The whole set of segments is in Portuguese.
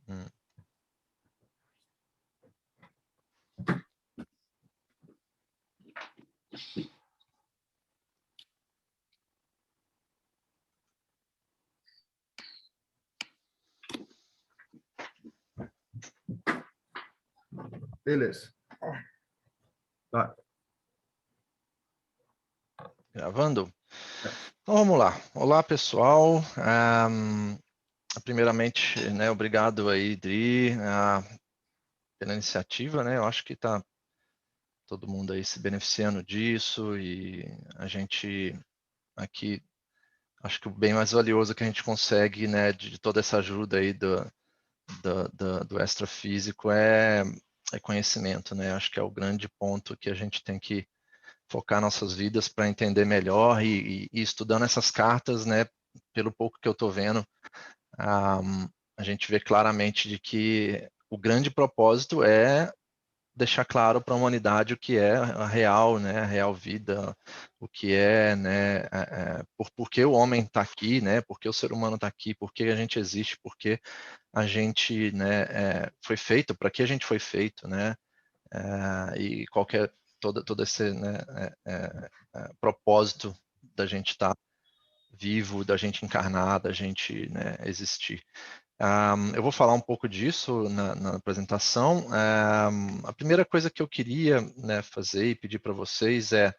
Hum. Beleza. Tá. Gravando? Então vamos lá. Olá, pessoal. Primeiramente, né, obrigado aí, Dri, pela iniciativa, né? Eu acho que está todo mundo aí se beneficiando disso e a gente aqui, acho que o bem mais valioso que a gente consegue, né, de toda essa ajuda aí do extrafísico é conhecimento, né? Acho que é o grande ponto que a gente tem que focar nossas vidas para entender melhor e estudando essas cartas, né? Pelo pouco que eu estou vendo, a gente vê claramente de que o grande propósito é deixar claro para a humanidade o que é a real, né, a real vida, o que é, né, por que o homem está aqui, né, por que o ser humano está aqui, por que a gente existe, por que a gente, né, foi feito, para que a gente foi feito, né, e qualquer todo esse, né, propósito da gente estar vivo, da gente encarnar, da gente, né, existir. Eu vou falar um pouco disso na apresentação. A primeira coisa que eu queria, né, fazer e pedir para vocês é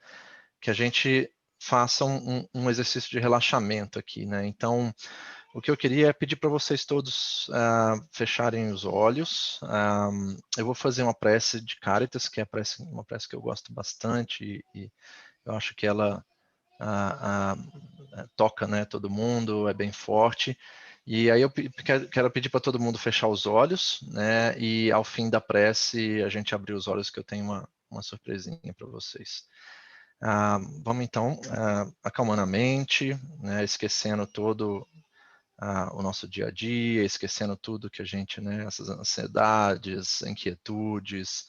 que a gente faça um exercício de relaxamento aqui, né? Então, o que eu queria é pedir para vocês todos fecharem os olhos. Eu vou fazer uma prece de Caritas, que é uma prece que eu gosto bastante e eu acho que ela toca, né, todo mundo, é bem forte. E aí eu quero pedir para todo mundo fechar os olhos, né? E ao fim da prece a gente abrir os olhos que eu tenho uma surpresinha para vocês. Vamos então acalmando a mente, né? Esquecendo todo o nosso dia a dia, esquecendo tudo que a gente, né? Essas ansiedades, inquietudes,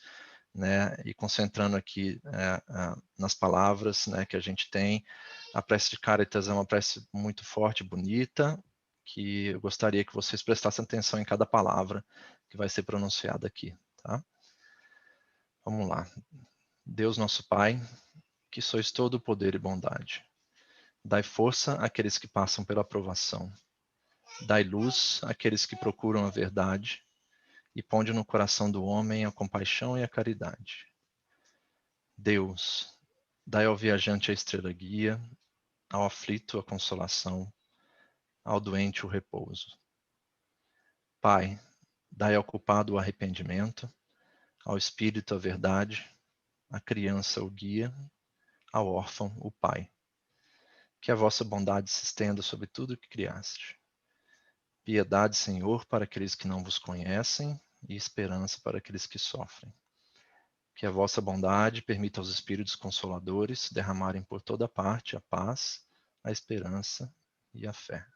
né? E concentrando aqui nas palavras, né? Que a gente tem. A prece de Caritas é uma prece muito forte, bonita, que eu gostaria que vocês prestassem atenção em cada palavra que vai ser pronunciada aqui, tá? Vamos lá. Deus nosso Pai, que sois todo poder e bondade, dai força àqueles que passam pela provação, dai luz àqueles que procuram a verdade e ponde no coração do homem a compaixão e a caridade. Deus, dai ao viajante a estrela guia, ao aflito a consolação, ao doente o repouso. Pai, dai ao culpado o arrependimento, ao espírito a verdade, à criança o guia, ao órfão o pai. Que a vossa bondade se estenda sobre tudo o que criaste. Piedade, Senhor, para aqueles que não vos conhecem e esperança para aqueles que sofrem. Que a vossa bondade permita aos espíritos consoladores derramarem por toda parte a paz, a esperança e a fé.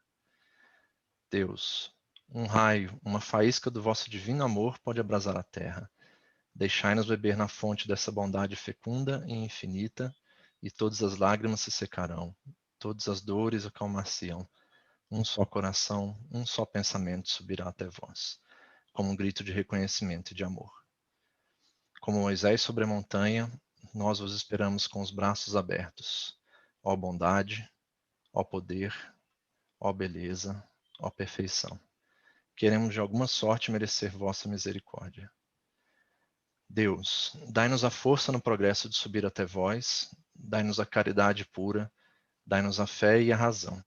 Deus, um raio, uma faísca do vosso divino amor pode abrasar a terra. Deixai-nos beber na fonte dessa bondade fecunda e infinita, e todas as lágrimas se secarão, todas as dores acalmar-se-ão. Um só coração, um só pensamento subirá até vós, como um grito de reconhecimento e de amor. Como Moisés sobre a montanha, nós vos esperamos com os braços abertos. Ó bondade, ó poder, ó beleza, ó perfeição. Queremos de alguma sorte merecer vossa misericórdia. Deus, dai-nos a força no progresso de subir até vós, dai-nos a caridade pura, dai-nos a fé e a razão.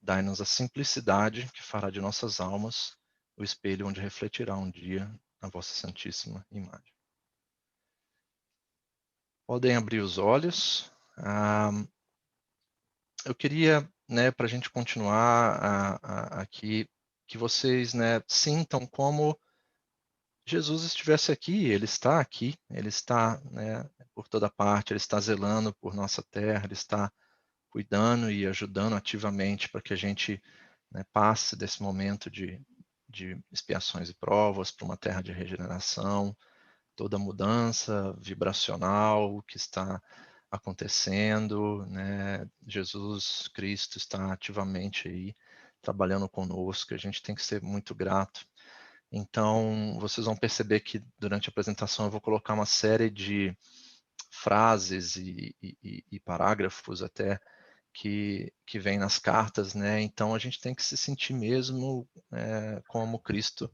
Dai-nos a simplicidade que fará de nossas almas o espelho onde refletirá um dia a vossa santíssima imagem. Podem abrir os olhos. Eu queria, né, para a gente continuar aqui, que vocês, né, sintam como Jesus estivesse aqui, ele está aqui, ele está, né, por toda parte, ele está zelando por nossa terra, ele está cuidando e ajudando ativamente para que a gente, né, passe desse momento de expiações e provas para uma terra de regeneração, toda a mudança vibracional que está acontecendo, né? Jesus Cristo está ativamente aí trabalhando conosco, a gente tem que ser muito grato. Então, vocês vão perceber que durante a apresentação eu vou colocar uma série de frases e parágrafos até que vem nas cartas, né? Então a gente tem que se sentir mesmo como Cristo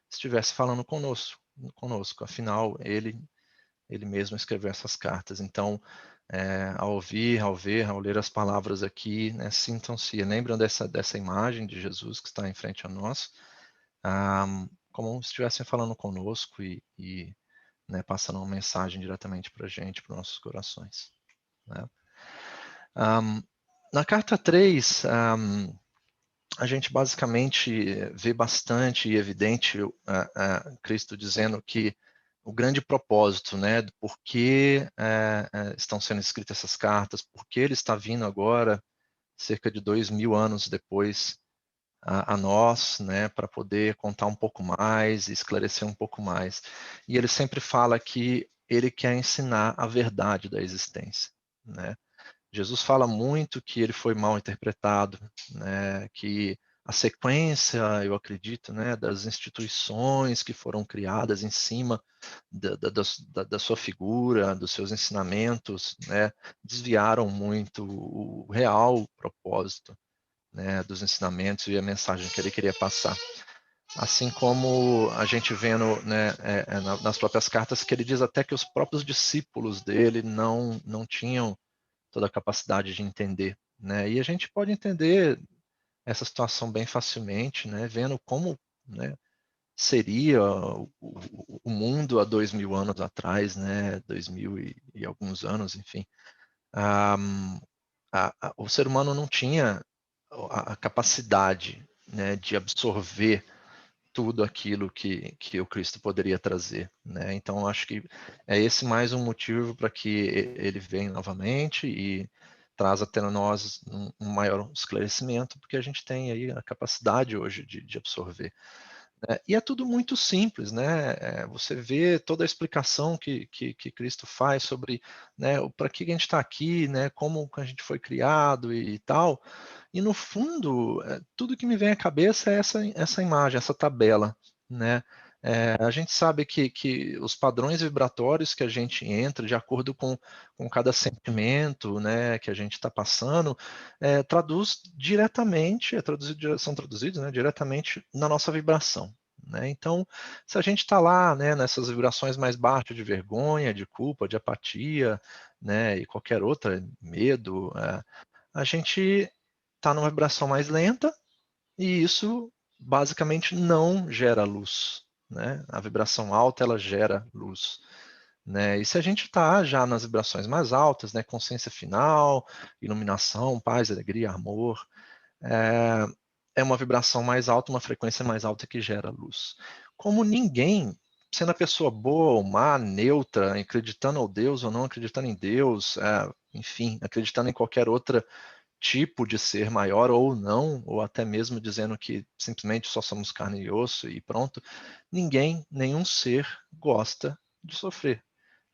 estivesse falando conosco. Afinal, ele mesmo escreveu essas cartas. Então, ao ouvir, ao ver, ao ler as palavras aqui, né, sintam-se, lembram dessa imagem de Jesus que está em frente a nós, como se estivessem falando conosco e né, passando uma mensagem diretamente para a gente, para os nossos corações. Né? Na carta 3, a gente basicamente vê bastante e evidente Cristo dizendo que o grande propósito, né, do porquê estão sendo escritas essas cartas, porque ele está vindo agora, cerca de 2000 anos depois, a nós, né, para poder contar um pouco mais, esclarecer um pouco mais. E ele sempre fala que ele quer ensinar a verdade da existência, né? Jesus fala muito que ele foi mal interpretado, né, que a sequência, eu acredito, né, das instituições que foram criadas em cima da sua figura, dos seus ensinamentos, né, desviaram muito o real propósito, né, dos ensinamentos e a mensagem que ele queria passar. Assim como a gente vê né, nas próprias cartas que ele diz até que os próprios discípulos dele não tinham toda a capacidade de entender, né? E a gente pode entender essa situação bem facilmente, né? Vendo como, né, seria o mundo há 2000 anos atrás, né? 2000 e alguns anos, enfim. O ser humano não tinha a capacidade, né, de absorver tudo aquilo que o Cristo poderia trazer, né? Então acho que é esse mais um motivo para que ele venha novamente e traz até nós um maior esclarecimento, porque a gente tem aí a capacidade hoje de absorver. Né? E é tudo muito simples, né? Você vê toda a explicação que Cristo faz sobre, né, para que a gente está aqui, né, como a gente foi criado e tal. E no fundo, tudo que me vem à cabeça é essa imagem, essa tabela, né? A gente sabe que os padrões vibratórios que a gente entra, de acordo com cada sentimento, né, que a gente está passando, traduz diretamente, são traduzidos, né, diretamente na nossa vibração. Né? Então, se a gente está lá, né, nessas vibrações mais baixas de vergonha, de culpa, de apatia, né, e qualquer outra, medo, a gente está numa vibração mais lenta e isso basicamente não gera luz. Né? A vibração alta ela gera luz. Né? E se a gente está já nas vibrações mais altas, né, consciência final, iluminação, paz, alegria, amor, é uma vibração mais alta, uma frequência mais alta que gera luz. Como ninguém, sendo a pessoa boa ou má, neutra, acreditando em Deus ou não acreditando em Deus, enfim, acreditando em qualquer outro tipo de ser maior ou não, ou até mesmo dizendo que simplesmente só somos carne e osso e pronto, nenhum ser gosta de sofrer.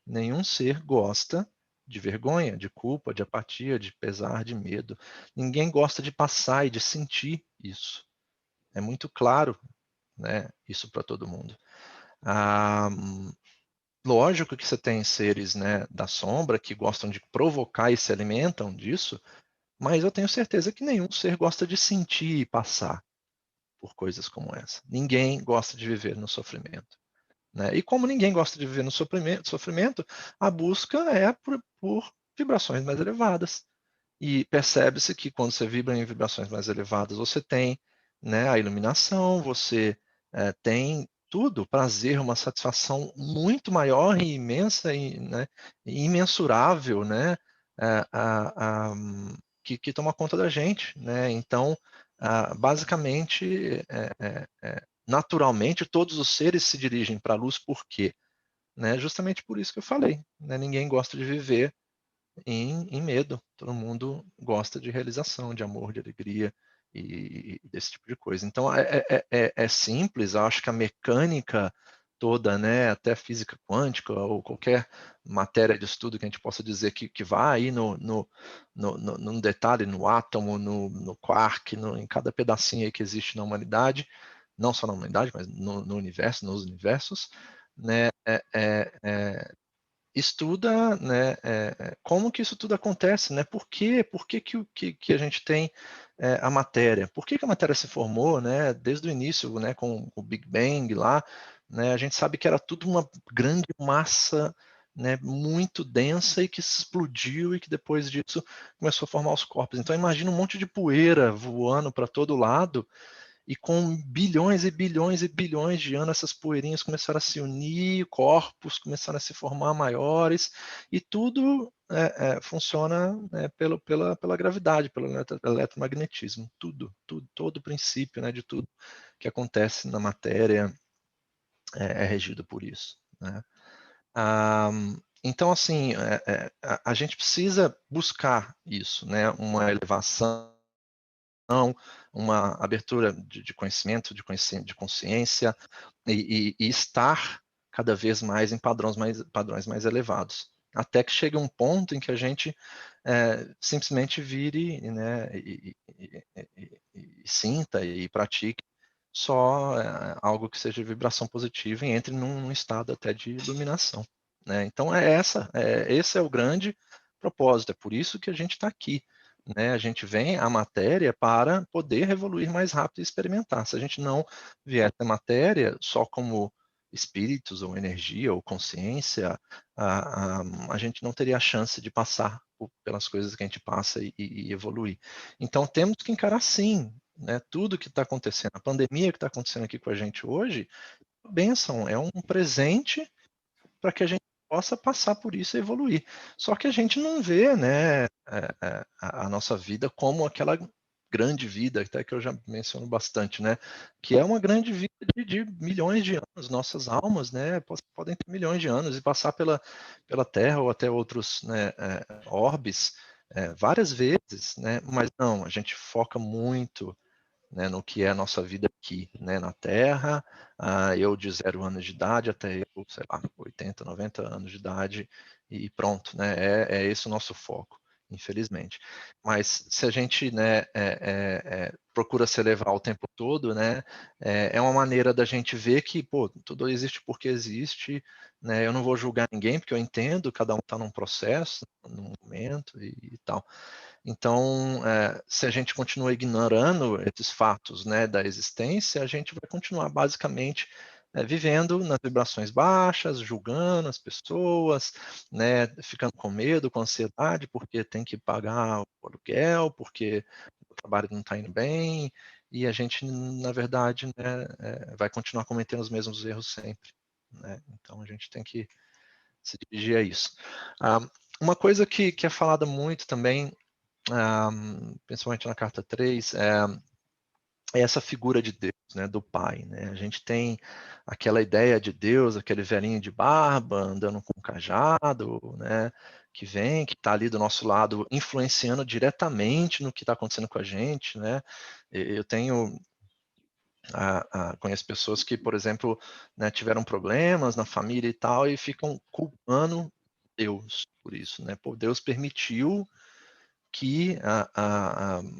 Nenhum ser gosta de vergonha, de culpa, de apatia, de pesar, de medo. Ninguém gosta de passar e de sentir isso. É muito claro, né, isso para todo mundo. Ah, lógico que você tem seres, né, da sombra que gostam de provocar e se alimentam disso, mas eu tenho certeza que nenhum ser gosta de sentir e passar por coisas como essa. Ninguém gosta de viver no sofrimento. Né? E como ninguém gosta de viver no sofrimento, a busca é por vibrações mais elevadas. E percebe-se que quando você vibra em vibrações mais elevadas, você tem, né, a iluminação, você tem tudo, prazer, uma satisfação muito maior e imensa e, né, e imensurável, né, que toma conta da gente. Né? Então, basicamente, naturalmente, todos os seres se dirigem para a luz, por quê? Né? Justamente por isso que eu falei. Né? Ninguém gosta de viver em medo. Todo mundo gosta de realização, de amor, de alegria e desse tipo de coisa. Então, é simples, eu acho que a mecânica toda, né, até física quântica ou qualquer matéria de estudo que a gente possa dizer que vai aí no detalhe, no átomo, no quark, em cada pedacinho aí que existe na humanidade, não só na humanidade, mas no universo, nos universos, né, estuda, né, como que isso tudo acontece, né? Por que a gente tem a matéria? Por que a matéria se formou, né? Desde o início, né, com o Big Bang lá, né? A gente sabe que era tudo uma grande massa, né, muito densa e que se explodiu e que depois disso começou a formar os corpos. Então imagina um monte de poeira voando para todo lado e com bilhões e bilhões e bilhões de anos, essas poeirinhas começaram a se unir, corpos começaram a se formar maiores, e tudo funciona pela gravidade, pelo eletromagnetismo. Todo o princípio, né, de tudo que acontece na matéria é regido por isso, né? Então, assim, a gente precisa buscar isso, né? Uma elevação, uma abertura de conhecimento, de consciência e estar cada vez mais em padrões mais elevados. Até que chegue um ponto em que a gente simplesmente vire, né, e sinta e pratique só algo que seja vibração positiva e entre num estado até de iluminação, né? Então esse é o grande propósito, é por isso que a gente está aqui, né? A gente vem à matéria para poder evoluir mais rápido e experimentar. Se a gente não viesse à matéria só como espíritos ou energia ou consciência, a gente não teria a chance de passar pelas coisas que a gente passa e evoluir. Então temos que encarar sim, né, tudo que está acontecendo. A pandemia que está acontecendo aqui com a gente hoje, é uma bênção, é um presente para que a gente possa passar por isso e evoluir. Só que a gente não vê, né, a nossa vida como aquela grande vida, até que eu já menciono bastante, né, que é uma grande vida de milhões de anos. Nossas almas, né, podem ter milhões de anos e passar pela Terra ou até outros, né, orbes várias vezes, né, mas não, a gente foca muito, né, no que é a nossa vida aqui, né, na Terra, eu de 0 anos de idade até eu, sei lá, 80, 90 anos de idade e pronto, né, é esse o nosso foco, infelizmente. Mas se a gente, né, procura se elevar o tempo todo, né, é uma maneira da gente ver que, pô, tudo existe porque existe, né, eu não vou julgar ninguém porque eu entendo, cada um está num processo, num momento e tal. Então, se a gente continua ignorando esses fatos, né, da existência, a gente vai continuar basicamente vivendo nas vibrações baixas, julgando as pessoas, né, ficando com medo, com ansiedade, porque tem que pagar o aluguel, porque o trabalho não está indo bem, e a gente, na verdade, né, vai continuar cometendo os mesmos erros sempre, né? Então, a gente tem que se dirigir a isso. Uma coisa que é falada muito também, principalmente na carta 3, é essa figura de Deus, né, do Pai, né? A gente tem aquela ideia de Deus, aquele velhinho de barba, andando com um cajado, né, que vem, que está ali do nosso lado, influenciando diretamente no que está acontecendo com a gente, né? Eu tenho conheço pessoas que, por exemplo, né, tiveram problemas na família e tal, e ficam culpando Deus por isso, né? Pô, Deus permitiu que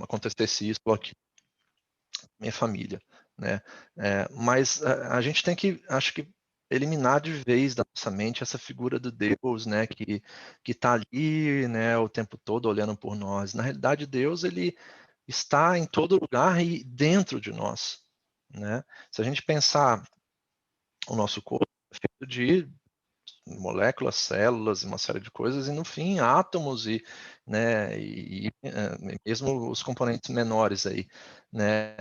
acontecesse isso aqui com a minha família, né? Mas a gente tem que, acho que, eliminar de vez da nossa mente essa figura do Deus, né? Que está ali, né? O tempo todo olhando por nós. Na realidade, Deus ele está em todo lugar e dentro de nós, né? Se a gente pensar o nosso corpo é feito de moléculas, células, uma série de coisas, e no fim átomos né, mesmo os componentes menores aí, né,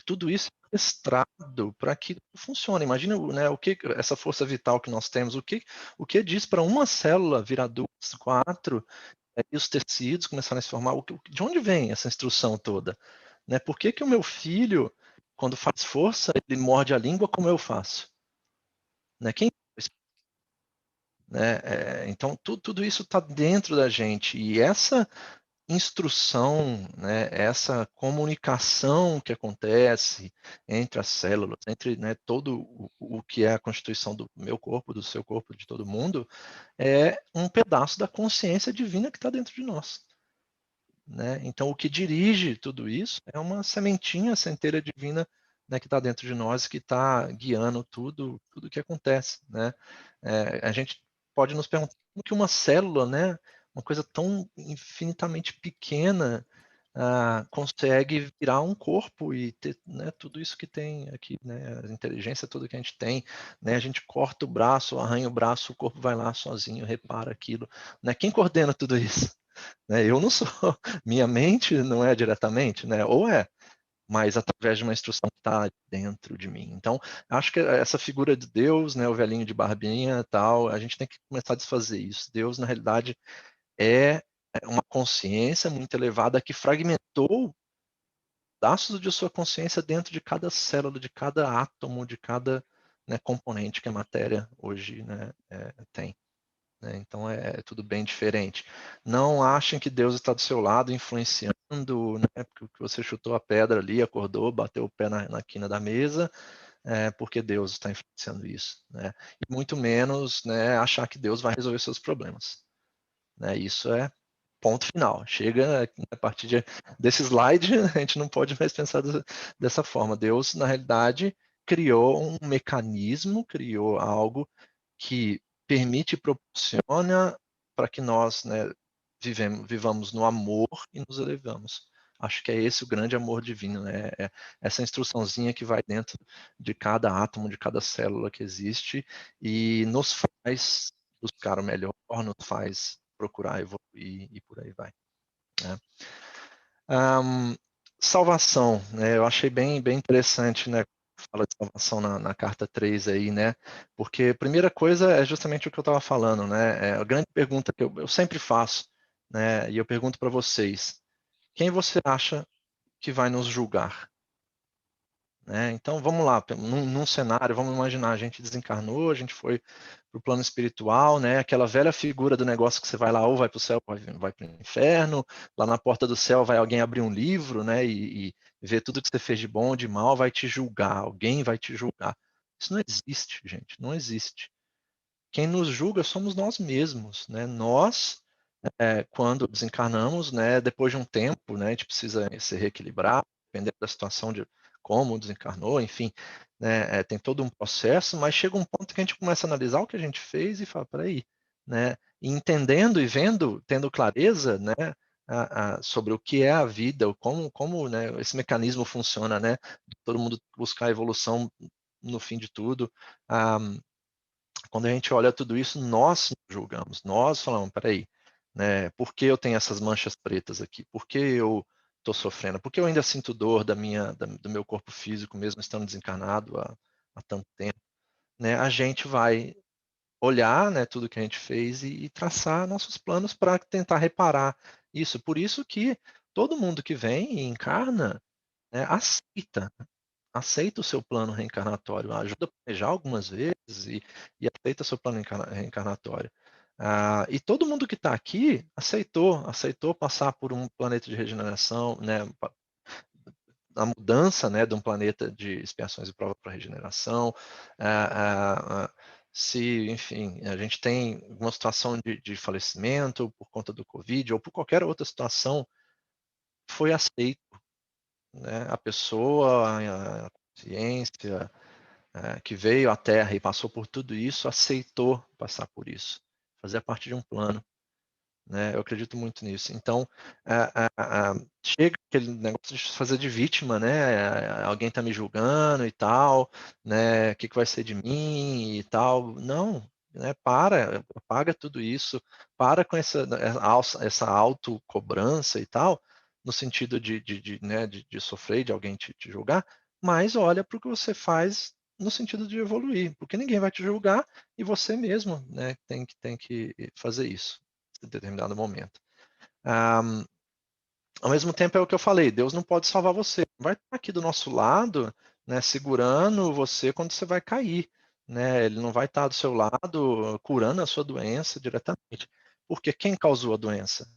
tudo isso é orquestrado para que funcione. Imagina, né, o que essa força vital que nós temos, o que diz para uma célula virar 2, 4, e os tecidos começarem a se formar, de onde vem essa instrução toda? Né? Por que o meu filho, quando faz força, ele morde a língua como eu faço? Né? Quem né? Então, tudo isso está dentro da gente. E essa instrução, né, essa comunicação que acontece entre as células, entre, né, todo o que é a constituição do meu corpo, do seu corpo, de todo mundo, é um pedaço da consciência divina que está dentro de nós. Né? Então, o que dirige tudo isso é uma sementinha, centelha divina né, que está dentro de nós, que está guiando tudo que acontece, né? A gente pode nos perguntar como que uma célula, né, uma coisa tão infinitamente pequena, consegue virar um corpo e ter, né, tudo isso que tem aqui, né, a inteligência toda que a gente tem, né, a gente corta o braço, arranha o braço, o corpo vai lá sozinho, repara aquilo, né? Quem coordena tudo isso? Né? Eu não sou, minha mente não é diretamente, né? Ou é, mas através de uma instrução que está dentro de mim. Então, acho que essa figura de Deus, né, o velhinho de barbinha, tal, a gente tem que começar a desfazer isso. Deus, na realidade, é uma consciência muito elevada que fragmentou pedaços de sua consciência dentro de cada célula, de cada átomo, de cada, né, componente que a matéria hoje, né, tem. Né? Então é tudo bem diferente. Não achem que Deus está do seu lado influenciando, né, porque você chutou a pedra ali, acordou, bateu o pé na quina da mesa, porque Deus está influenciando isso. Né? E muito menos, né, achar que Deus vai resolver seus problemas. Né? Isso é ponto final. Chega a partir desse slide, a gente não pode mais pensar dessa forma. Deus, na realidade, criou um mecanismo, criou algo que permite e proporciona para que nós, né, vivamos no amor e nos elevamos. Acho que é esse o grande amor divino, né? É essa instruçãozinha que vai dentro de cada átomo, de cada célula que existe e nos faz buscar o melhor, nos faz procurar evoluir e por aí vai. Né? Salvação, né? Eu achei bem interessante, né? Fala de salvação na carta 3 aí, né? Porque a primeira coisa é justamente o que eu estava falando, né? A grande pergunta que eu sempre faço, né? E eu pergunto para vocês: quem você acha que vai nos julgar? Né? Então vamos lá, num cenário, vamos imaginar, a gente desencarnou, a gente foi para o plano espiritual, né? Aquela velha figura do negócio que você vai lá, ou vai para o céu, ou vai para o inferno, lá na porta do céu vai alguém abrir um livro, né? E ver tudo que você fez de bom, de mal, vai te julgar, alguém vai te julgar. Isso não existe, gente, não existe. Quem nos julga somos nós mesmos, né? Nós, quando desencarnamos, né? Depois de um tempo, né? A gente precisa se reequilibrar, dependendo da situação de como desencarnou, enfim, né? Tem todo um processo, mas chega um ponto que a gente começa a analisar o que a gente fez e fala, peraí, né? E entendendo e vendo, tendo clareza, né? Sobre o que é a vida, como né, esse mecanismo funciona, né? Todo mundo buscar a evolução no fim de tudo. Ah, quando a gente olha tudo isso, nós nos julgamos, nós falamos, peraí, né, por que eu tenho essas manchas pretas aqui? Por que eu estou sofrendo? Por que eu ainda sinto dor do meu corpo físico, mesmo estando desencarnado há tanto tempo? Né, a gente vai olhar, né, tudo que a gente fez e traçar nossos planos para tentar reparar isso. Por isso que todo mundo que vem e encarna, né, aceita o seu plano reencarnatório, ajuda a planejar algumas vezes e aceita seu plano reencarnatório. E todo mundo que está aqui aceitou passar por um planeta de regeneração, né, a mudança, né, de um planeta de expiações e prova para regeneração. Se, enfim, a gente tem uma situação de falecimento por conta do Covid ou por qualquer outra situação, foi aceito, né, a pessoa, a consciência, que veio à Terra e passou por tudo isso, aceitou passar por isso, fazer parte de um plano. Né? Eu acredito muito nisso. Então, chega aquele negócio de fazer de vítima, né? Alguém está me julgando e tal, né? O que vai ser de mim e tal. Não, né? Apaga tudo isso, para com essa autocobrança e tal, no sentido né, de sofrer, de alguém te julgar, mas olha para o que você faz no sentido de evoluir, porque ninguém vai te julgar e você mesmo, né, tem que fazer isso em determinado momento. Ao mesmo tempo é o que eu falei, Deus não pode salvar você. Vai estar aqui do nosso lado, né, segurando você quando você vai cair. Né? Ele não vai estar do seu lado curando a sua doença diretamente. Porque quem causou a doença?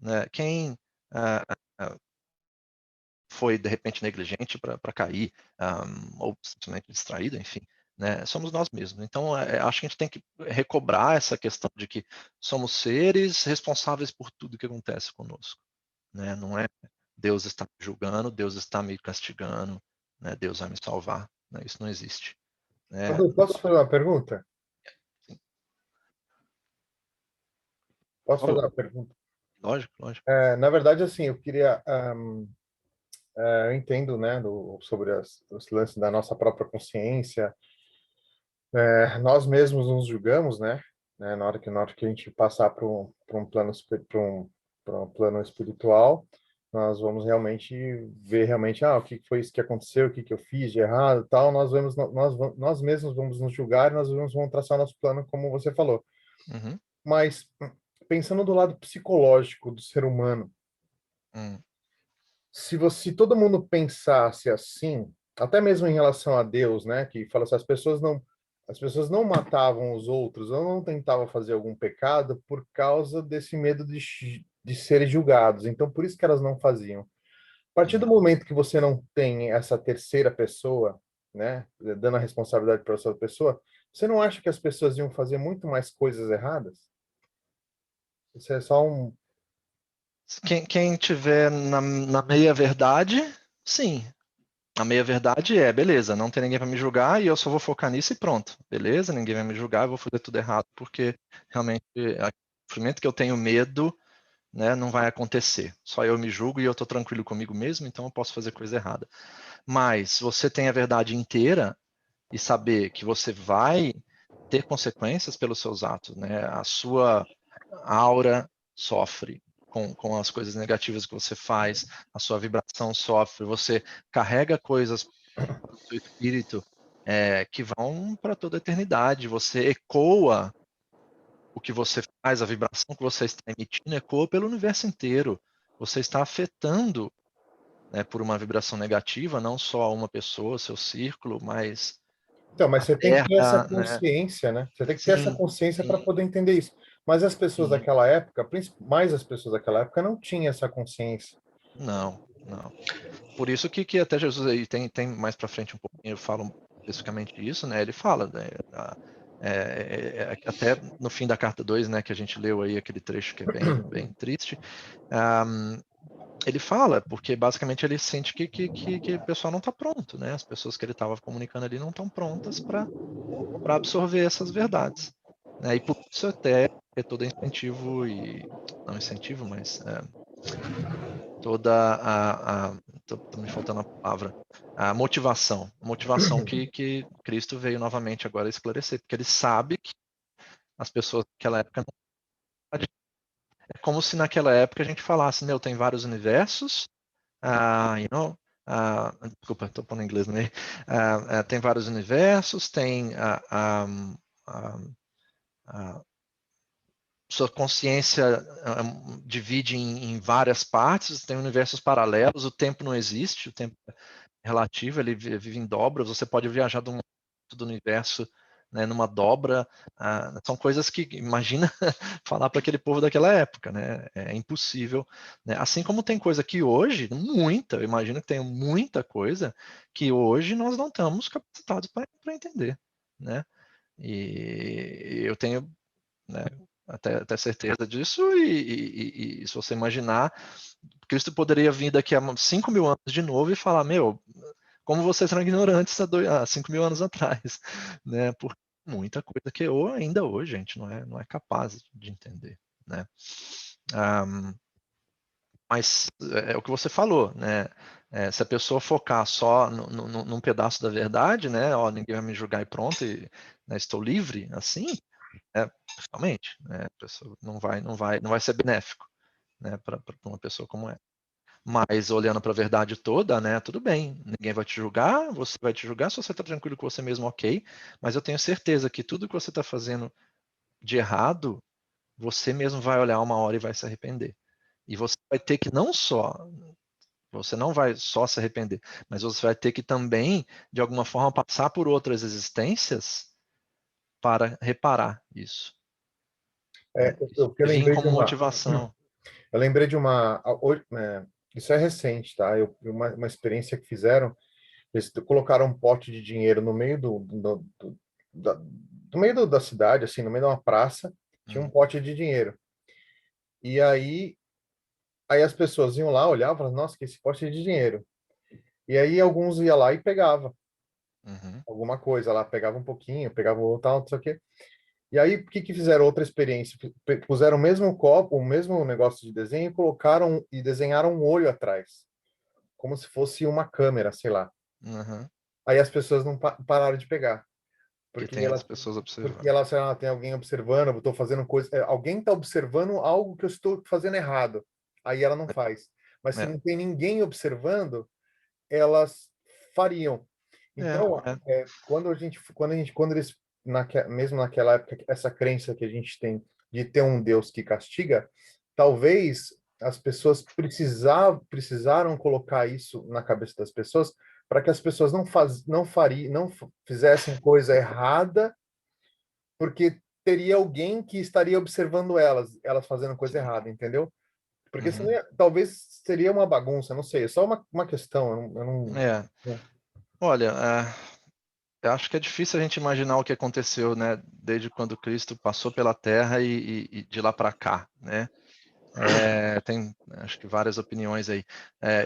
Né? Quem ah, foi, de repente, negligente para cair, ou simplesmente distraído, enfim. Né? Somos nós mesmos. Então, acho que a gente tem que recobrar essa questão de que somos seres responsáveis por tudo que acontece conosco. Né? Não é Deus está me julgando, Deus está me castigando. né? Deus vai me salvar, né? Isso não existe, né? Cadu, posso fazer uma pergunta? Por Posso fazer favor. uma pergunta? Lógico, lógico. Na verdade, assim, eu queria... eu entendo, né, sobre os lances da nossa própria consciência. Nós mesmos nos julgamos, né? Na hora que a gente passar para um plano, para um plano espiritual, nós vamos realmente ver realmente, o que foi isso que aconteceu, o que que eu fiz de errado, e tal. Nós mesmos vamos nos julgar, e nós vamos traçar nosso plano, como você falou. Uhum. Mas pensando do lado psicológico do ser humano, Hum. se todo mundo pensasse assim, até mesmo em relação a Deus, né, que fala assim, as pessoas não matavam os outros, ou não tentavam fazer algum pecado por causa desse medo de serem julgados. Então, por isso que elas não faziam. A partir do Uhum. momento que você não tem essa terceira pessoa, né, dando a responsabilidade para essa pessoa, você não acha que as pessoas iam fazer muito mais coisas erradas? Isso é só um... Quem tiver na meia-verdade, sim. A meia-verdade é, beleza, não tem ninguém para me julgar e eu só vou focar nisso e pronto. Beleza, ninguém vai me julgar, eu vou fazer tudo errado, porque realmente o sofrimento que eu tenho medo, né, não vai acontecer. Só eu me julgo e eu estou tranquilo comigo mesmo, então eu posso fazer coisa errada. Mas se você tem a verdade inteira e saber que você vai ter consequências pelos seus atos, né? A sua aura sofre com as coisas negativas que você faz, a sua vibração sofre, você carrega coisas para o seu espírito que vão para toda a eternidade, você ecoa o que você faz, a vibração que você está emitindo ecoa pelo universo inteiro. Você está afetando, né, por uma vibração negativa, não só uma pessoa, seu círculo, mas Então, mas a você tem que ter essa Terra, né? consciência, né? Você tem que ter essa Sim, consciência para sim, poder entender isso. Mas as pessoas sim. daquela época, mais as pessoas daquela época, não tinham essa consciência. Não, não. Por isso que até Jesus aí tem mais para frente um pouquinho, eu falo especificamente isso, né? Ele fala, né, até no fim da carta 2, né, que a gente leu aí aquele trecho que é bem triste, um, ele fala, porque basicamente ele sente que o pessoal não está pronto, né? As pessoas que ele estava comunicando ali não estão prontas para absorver essas verdades, né? E por isso até é todo incentivo e não incentivo, mas toda tô me faltando a palavra, a motivação que Cristo veio novamente agora esclarecer, porque ele sabe que as pessoas naquela época não, é como se naquela época a gente falasse, meu, tem vários universos, you know, desculpa, estou pondo em inglês no meio, tem vários universos, tem sua consciência divide em várias partes, tem universos paralelos, o tempo não existe, o tempo é relativo, ele vive em dobras, você pode viajar do universo, né, numa dobra, são coisas que, imagina falar para aquele povo daquela época, né, é impossível, né, assim como tem coisa que hoje, eu imagino que tem muita coisa que hoje nós não estamos capacitados para entender, né, e eu tenho, né, até certeza disso, e se você imaginar, Cristo poderia vir daqui a 5.000 anos de novo e falar, meu, como vocês eram ignorantes há 5.000 anos atrás, né? Por muita coisa que eu, ainda hoje, gente, não é capaz de entender, né? Um, mas é o que você falou, né? Se a pessoa focar só num pedaço da verdade, né? Ó, ninguém vai me julgar e pronto, né, estou livre, assim, realmente, né? A pessoa não vai ser benéfico, né? Para uma pessoa como essa. Mas olhando para a verdade toda, né? Tudo bem, ninguém vai te julgar, você vai te julgar se você está tranquilo com você mesmo, ok. Mas eu tenho certeza que tudo que você está fazendo de errado, você mesmo vai olhar uma hora e vai se arrepender. E você vai ter que você não vai só se arrepender, mas você vai ter que também, de alguma forma, passar por outras existências para reparar isso, né? Isso Eu vai vir lembrei de como uma, motivação. eu lembrei de uma, isso é recente, tá? Uma experiência que fizeram, eles colocaram um pote de dinheiro no meio do meio da cidade, assim, no meio de uma praça, tinha um Hum, pote de dinheiro. E aí as pessoas iam lá, olhavam e falavam, nossa, que esse pote é de dinheiro. E aí alguns ia lá e pegava Uhum. alguma coisa lá, pegava um pouquinho, pegava outro, tal, não sei o quê. E aí, o que que fizeram outra experiência? Puseram o mesmo copo, o mesmo negócio de desenho, e colocaram e desenharam um olho atrás, como se fosse uma câmera, sei lá. Uhum. Aí as pessoas não pararam de pegar, Que porque tem as ela, pessoas porque observando. ela, sei lá, tem alguém observando, eu estou fazendo coisa, alguém está observando algo que eu estou fazendo errado. Aí ela não faz. Mas se É, não tem ninguém observando, elas fariam. é, Então, é. quando eles, mesmo naquela época, essa crença que a gente tem de ter um Deus que castiga, talvez as pessoas precisaram colocar isso na cabeça das pessoas para que as pessoas não fizessem coisa errada, porque teria alguém que estaria observando elas fazendo coisa Sim. errada, entendeu? Porque Uhum. talvez seria uma bagunça, não sei, é só uma questão, É. não- Olha, eu acho que é difícil a gente imaginar o que aconteceu, né, desde quando Cristo passou pela Terra e de lá para cá, né? Tem, acho que várias opiniões aí.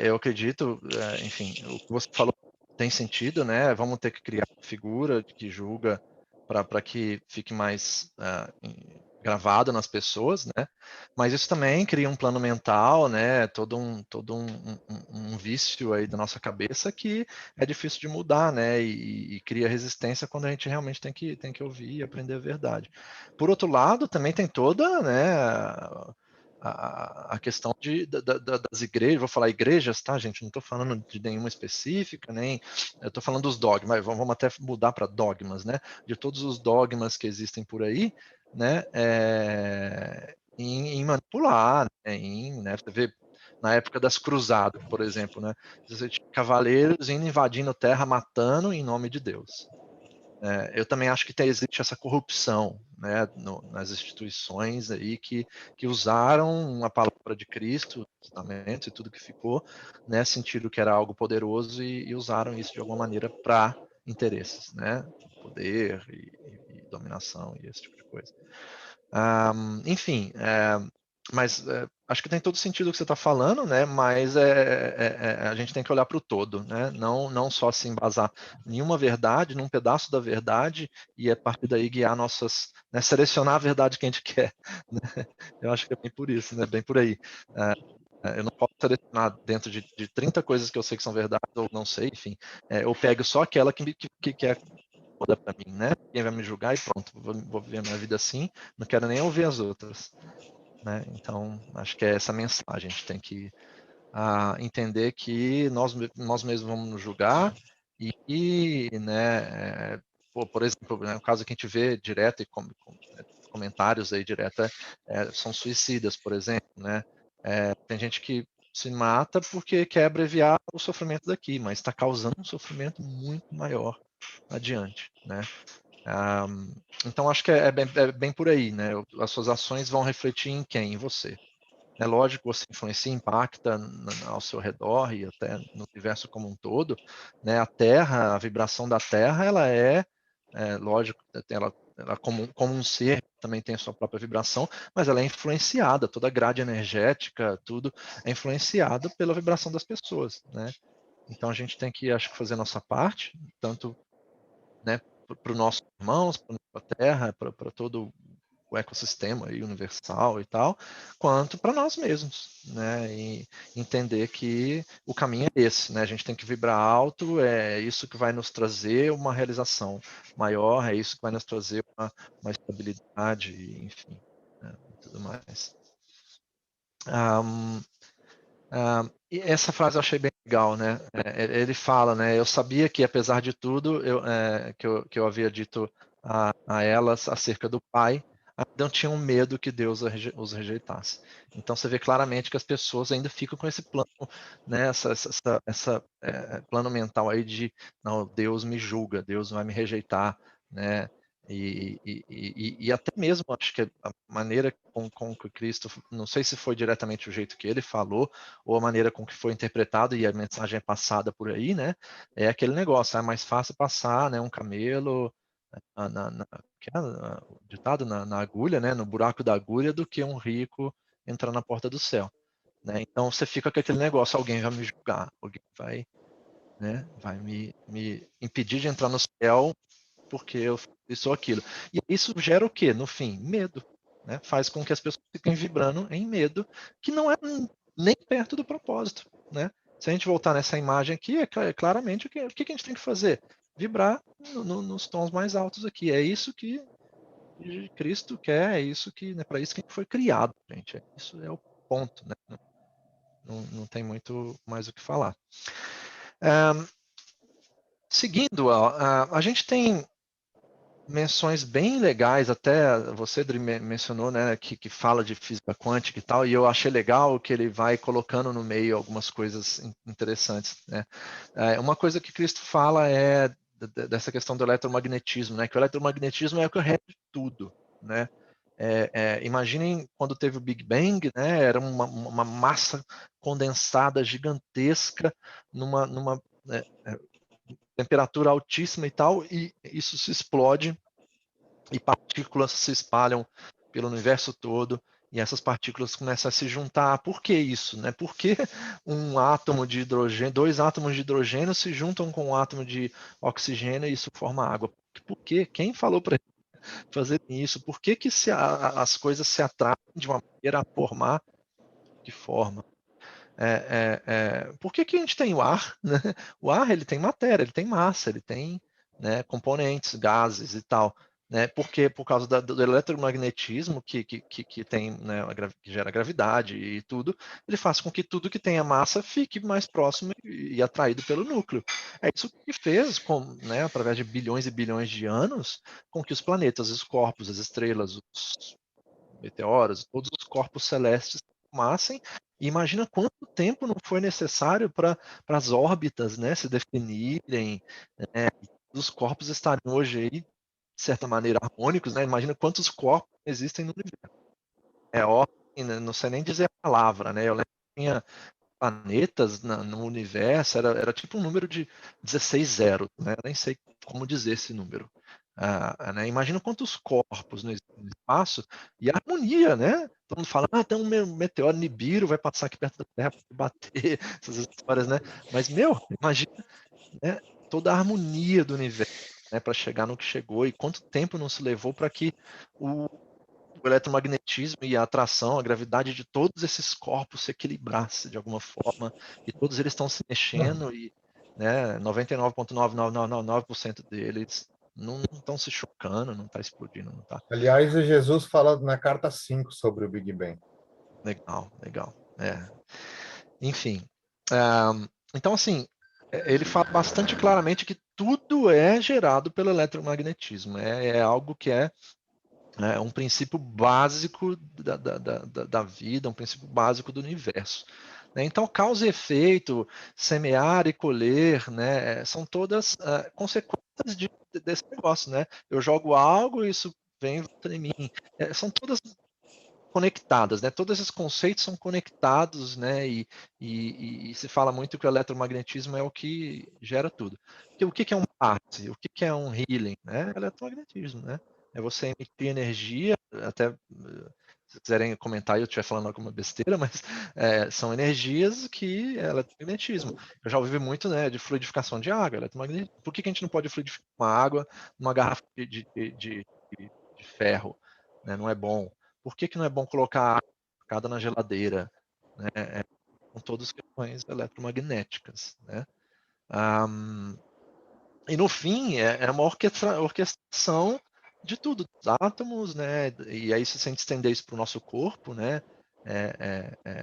Eu acredito, enfim, o que você falou tem sentido, né? Vamos ter que criar uma figura que julga para que fique mais gravado nas pessoas, né? Mas isso também cria um plano mental, né? Todo um vício aí da nossa cabeça que é difícil de mudar, né? E cria resistência quando a gente realmente tem que ouvir e aprender a verdade. Por outro lado, também tem toda, né? A questão das igrejas, vou falar igrejas, tá, gente? Não estou falando de nenhuma específica, nem eu estou falando dos dogmas, vamos até mudar para dogmas, né? De todos os dogmas que existem por aí, né? Em manipular, né? Você vê na época das cruzadas, por exemplo, né? Você tinha cavaleiros indo invadindo terra, matando em nome de Deus. Eu também acho que existe essa corrupção, né, nas instituições aí que usaram a palavra de Cristo, Testamento e tudo que ficou, né, sentiram que era algo poderoso e usaram isso de alguma maneira para interesses, né, poder e dominação e esse tipo de coisa. Enfim, mas acho que tem todo sentido o que você está falando, né? Mas a gente tem que olhar para o todo, né? Não só se embasar em uma verdade, num pedaço da verdade, e a partir daí guiar nossas, né? Selecionar a verdade que a gente quer. Né? Eu acho que é bem por isso, né? Bem por aí. Eu não posso selecionar dentro de 30 coisas que eu sei que são verdades ou não sei, enfim. Eu pego só aquela que é toda para mim, né? Quem vai me julgar e pronto, vou viver a minha vida assim, não quero nem ouvir as outras, né? Então, acho que é essa mensagem, a gente tem que entender que nós mesmos vamos nos julgar né, por exemplo, né, o caso que a gente vê direto e comentários aí direto são suicidas, por exemplo, né? Tem gente que se mata porque quer abreviar o sofrimento daqui, mas está causando um sofrimento muito maior adiante, né? Então acho que é bem por aí, né? As suas ações vão refletir em quem? Em você. É lógico que você influencia, impacta ao seu redor e até no universo como um todo, né? A Terra, a vibração da Terra, ela lógico, ela como um ser também tem a sua própria vibração, mas ela é influenciada, toda a grade energética, tudo é influenciado pela vibração das pessoas, né? Então a gente tem que, acho que, fazer a nossa parte, tanto, né, para os nossos irmãos, para a Terra, para todo o ecossistema aí, universal e tal, quanto para nós mesmos, né? E entender que o caminho é esse, né? A gente tem que vibrar alto, é isso que vai nos trazer uma realização maior, é isso que vai nos trazer uma estabilidade, enfim, né? E tudo mais. Um, e essa frase eu achei bem legal, né? Ele fala, né? Eu sabia que apesar de tudo que eu havia dito a elas acerca do Pai, ainda não tinham medo que Deus os rejeitasse. Então você vê claramente que as pessoas ainda ficam com esse plano, né? Essa plano mental aí de não, Deus me julga, Deus vai me rejeitar, né? E até mesmo acho que a maneira com que Cristo, não sei se foi diretamente o jeito que ele falou, ou a maneira com que foi interpretado e a mensagem é passada por aí, né? É aquele negócio, é mais fácil passar, né, um camelo o ditado na agulha, né, no buraco da agulha, do que um rico entrar na porta do céu, né? Então você fica com aquele negócio, alguém vai me julgar, alguém vai, né? Vai me impedir de entrar no céu porque eu fiz ou aquilo. E isso gera o quê? No fim, medo. Né? Faz com que as pessoas fiquem vibrando em medo, que não é nem perto do propósito. Né? Se a gente voltar nessa imagem aqui, é claramente o que a gente tem que fazer? Vibrar nos tons mais altos aqui. É isso que Cristo quer, é isso que, né, para isso que a gente foi criado, gente. Isso é o ponto, né? Não tem muito mais o que falar. Seguindo, a gente tem menções bem legais, até você, Dri, mencionou, né, que fala de física quântica e tal, e eu achei legal que ele vai colocando no meio algumas coisas interessantes, né. Uma coisa que Cristo fala é dessa questão do eletromagnetismo, né, que o eletromagnetismo é o que rege tudo, né. Imaginem quando teve o Big Bang, né, era uma massa condensada gigantesca numa temperatura altíssima e tal, e isso se explode e partículas se espalham pelo universo todo e essas partículas começam a se juntar. Por que isso? Né? Por que um átomo de hidrogênio, dois átomos de hidrogênio se juntam com um átomo de oxigênio e isso forma água? Por quê? Quem falou para fazer isso? Por que as coisas se atraem de uma maneira a formar que forma? Por que a gente tem o ar? Né? O ar ele tem matéria, ele tem massa, ele tem, né, componentes, gases e tal. Né? Porque por causa do eletromagnetismo que tem, né, que gera gravidade e tudo, ele faz com que tudo que tenha massa fique mais próximo e atraído pelo núcleo. É isso que fez, né, através de bilhões e bilhões de anos, com que os planetas, os corpos, as estrelas, os meteoros, todos os corpos celestes formassem. E imagina quanto tempo não foi necessário para as órbitas, né, se definirem, né, e os corpos estariam hoje aí, de certa maneira, harmônicos, né? Imagina quantos corpos existem no universo. É óbvio, né, não sei nem dizer a palavra, né? Eu lembro que tinha planetas no universo, era tipo um número de 16 zeros, né? Eu nem sei como dizer esse número. Né? Imagina quantos corpos no espaço e a harmonia, né? Todo mundo fala, tem um meteoro Nibiru, vai passar aqui perto da Terra para bater, essas histórias, né? Mas, imagina, né, toda a harmonia do universo, né, para chegar no que chegou e quanto tempo não se levou para que o eletromagnetismo e a atração, a gravidade de todos esses corpos se equilibrasse de alguma forma, e todos eles estão se mexendo e, né, 99,99999% deles não estão se chocando, não está explodindo, não está. Aliás, o Jesus fala na carta 5 sobre o Big Bang. Legal. Enfim, então assim, ele fala bastante claramente que tudo é gerado pelo eletromagnetismo, é algo que é um princípio básico da vida, um princípio básico do universo. Né? Então, causa e efeito, semear e colher, né, são todas consequências desse negócio. Né? Eu jogo algo, isso vem e volta em mim. São todas conectadas, né? Todos esses conceitos são conectados, né? E se fala muito que o eletromagnetismo é o que gera tudo. Porque o que é um passe? O que é um healing? Né? Eletromagnetismo, né? É você emitir energia, até se quiserem comentar eu estiver falando alguma besteira, mas são energias que é eletromagnetismo. Eu já ouvi muito, né, de fluidificação de água, eletromagnetismo. Por que a gente não pode fluidificar uma água numa garrafa de ferro? Né? Não é bom. Por que não é bom colocar água na geladeira? Né? Com todas as questões eletromagnéticas. Né? E no fim, é uma orquestração de tudo, dos átomos, né? E aí, se a gente estender isso para o nosso corpo, né?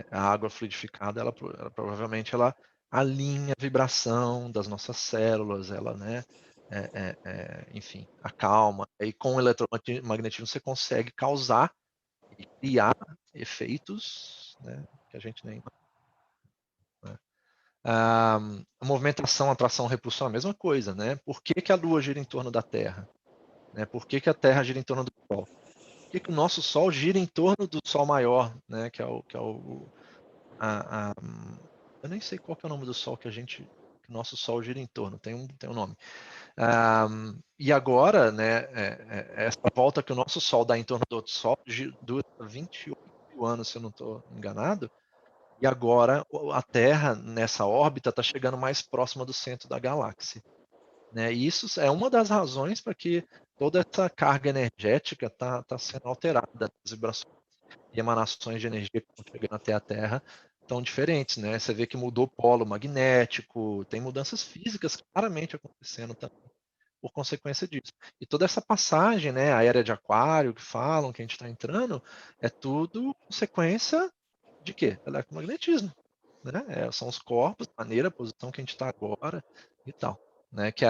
A água fluidificada, ela provavelmente ela alinha a vibração das nossas células, ela, né? Enfim, acalma. E com o eletromagnetismo você consegue causar e criar efeitos, né, que a gente nem imagina. Né? A movimentação, atração, repulsão é a mesma coisa, né? Por que a Lua gira em torno da Terra? Né? Por que a Terra gira em torno do Sol? Por que o nosso Sol gira em torno do Sol maior, né? A, a, eu nem sei qual que é o nome do Sol que que o nosso Sol gira em torno, tem um nome. E agora, né, essa volta que o nosso Sol dá em torno do outro Sol dura 28 mil anos, se eu não estou enganado, E agora a Terra, nessa órbita, está chegando mais próxima do centro da galáxia, né? E isso é uma das razões para que toda essa carga energética está sendo alterada. As vibrações e emanações de energia que estão chegando até a Terra estão diferentes, né? Você vê que mudou o polo magnético, tem mudanças físicas claramente acontecendo também por consequência disso. E toda essa passagem, né, a era de Aquário que falam que a gente está entrando, é tudo consequência de quê? Eletromagnetismo, né? São os corpos, a maneira, a posição que a gente está agora e tal. Né, que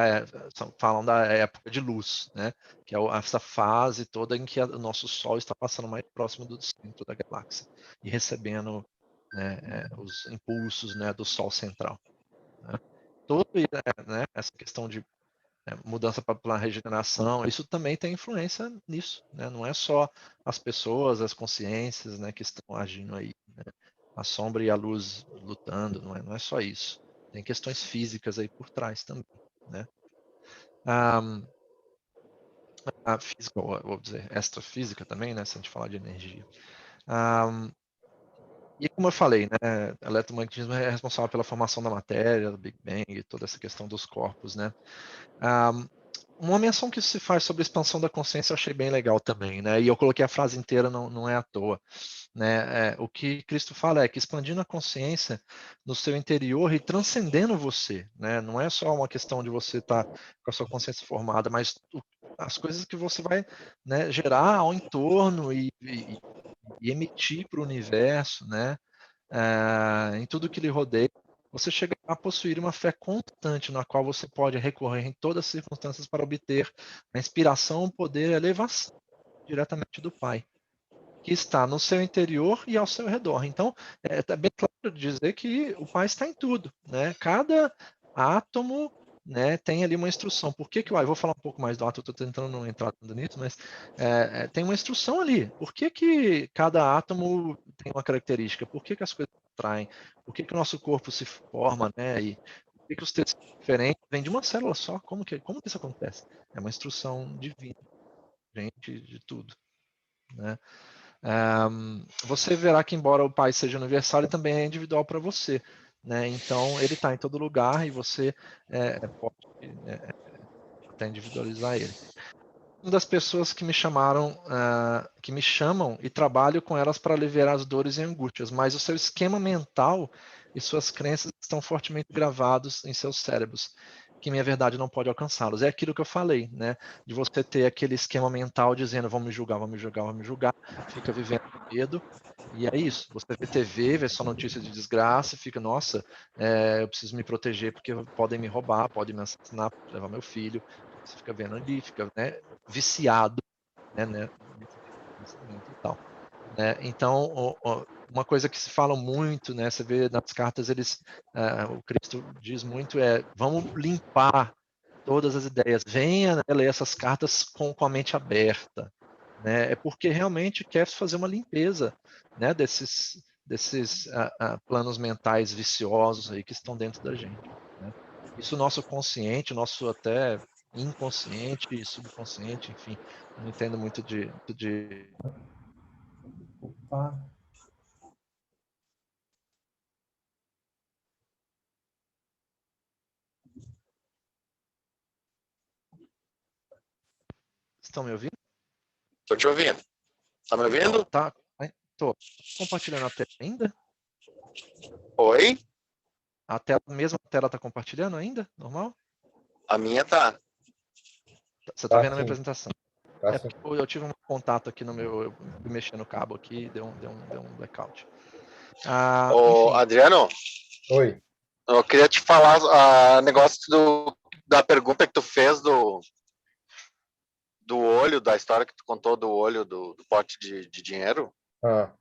falam da época de luz, né, que é essa fase toda em que o nosso Sol está passando mais próximo do centro da galáxia e recebendo, né, os impulsos, né, do Sol central. Né. Todo, né, essa questão de mudança para a regeneração, isso também tem influência nisso, né. Não é só as pessoas, as consciências, né, que estão agindo aí, né. A sombra e a luz lutando, não é só isso. Tem questões físicas aí por trás também, né. A física, vou dizer, extrafísica também, né, se a gente falar de energia. E como eu falei, né, o eletromagnetismo é responsável pela formação da matéria, do Big Bang e toda essa questão dos corpos, né. Uma menção que se faz sobre a expansão da consciência eu achei bem legal também, né, e eu coloquei a frase inteira, não é à toa. Né? O que Cristo fala é que expandindo a consciência no seu interior e transcendendo você, né? Não é só uma questão de você estar com a sua consciência formada, mas as coisas que você vai, né, gerar ao entorno e emitir para o universo, né? Em tudo que lhe rodeia, você chega a possuir uma fé constante na qual você pode recorrer em todas as circunstâncias para obter a inspiração, o poder e a elevação diretamente do Pai que está no seu interior e ao seu redor. Então, é bem claro dizer que o Pai está em tudo, né? Cada átomo, né, tem ali uma instrução. Por que eu vou falar um pouco mais do átomo, estou tentando não entrar nisso, mas tem uma instrução ali. Por que cada átomo tem uma característica? Por que as coisas atraem? Por que o nosso corpo se forma, né? E por que os tecidos diferentes vêm de uma célula só? Como que isso acontece? É uma instrução divina, gente, de tudo, né? Você verá que, embora o Pai seja universal, ele também é individual para você. Né? Então, ele está em todo lugar e você pode até individualizar ele. Uma das pessoas que me chamaram, que me chamam e trabalho com elas para aliviar as dores e angústias, mas o seu esquema mental e suas crenças estão fortemente gravados em seus cérebros, que minha verdade não pode alcançá-los. É aquilo que eu falei, né? De você ter aquele esquema mental dizendo vão me julgar, vão me julgar, vão me julgar, fica vivendo com medo. E é isso, você vê TV, vê só notícias de desgraça, fica, nossa, eu preciso me proteger porque podem me roubar, podem me assassinar, podem levar meu filho. Você fica vendo ali, fica, né, viciado, né, nesse tipo de pensamento e tal. Né? Então, uma coisa que se fala muito, né, você vê nas cartas, o Cristo diz muito vamos limpar todas as ideias, venha, né, ler essas cartas com a mente aberta. Né? É porque realmente quer fazer uma limpeza, né, desses planos mentais viciosos aí que estão dentro da gente. Né? Isso o nosso consciente, o nosso até inconsciente, subconsciente, enfim, não entendo muito de. Opa. Estão me ouvindo? Estou te ouvindo. Tá me ouvindo? Tá, tô compartilhando a tela ainda? Oi? Mesmo a tela tá compartilhando ainda? Normal? A minha tá. Você tá Tá vendo a minha sim, apresentação? tá É sim. porque eu tive um contato aqui no meu, eu fui mexendo no cabo aqui e deu um blackout. Ô, Enfim, Adriano, Oi. eu queria te falar negócio da pergunta que tu fez do olho, da história que tu contou do olho do pote de dinheiro. Ah,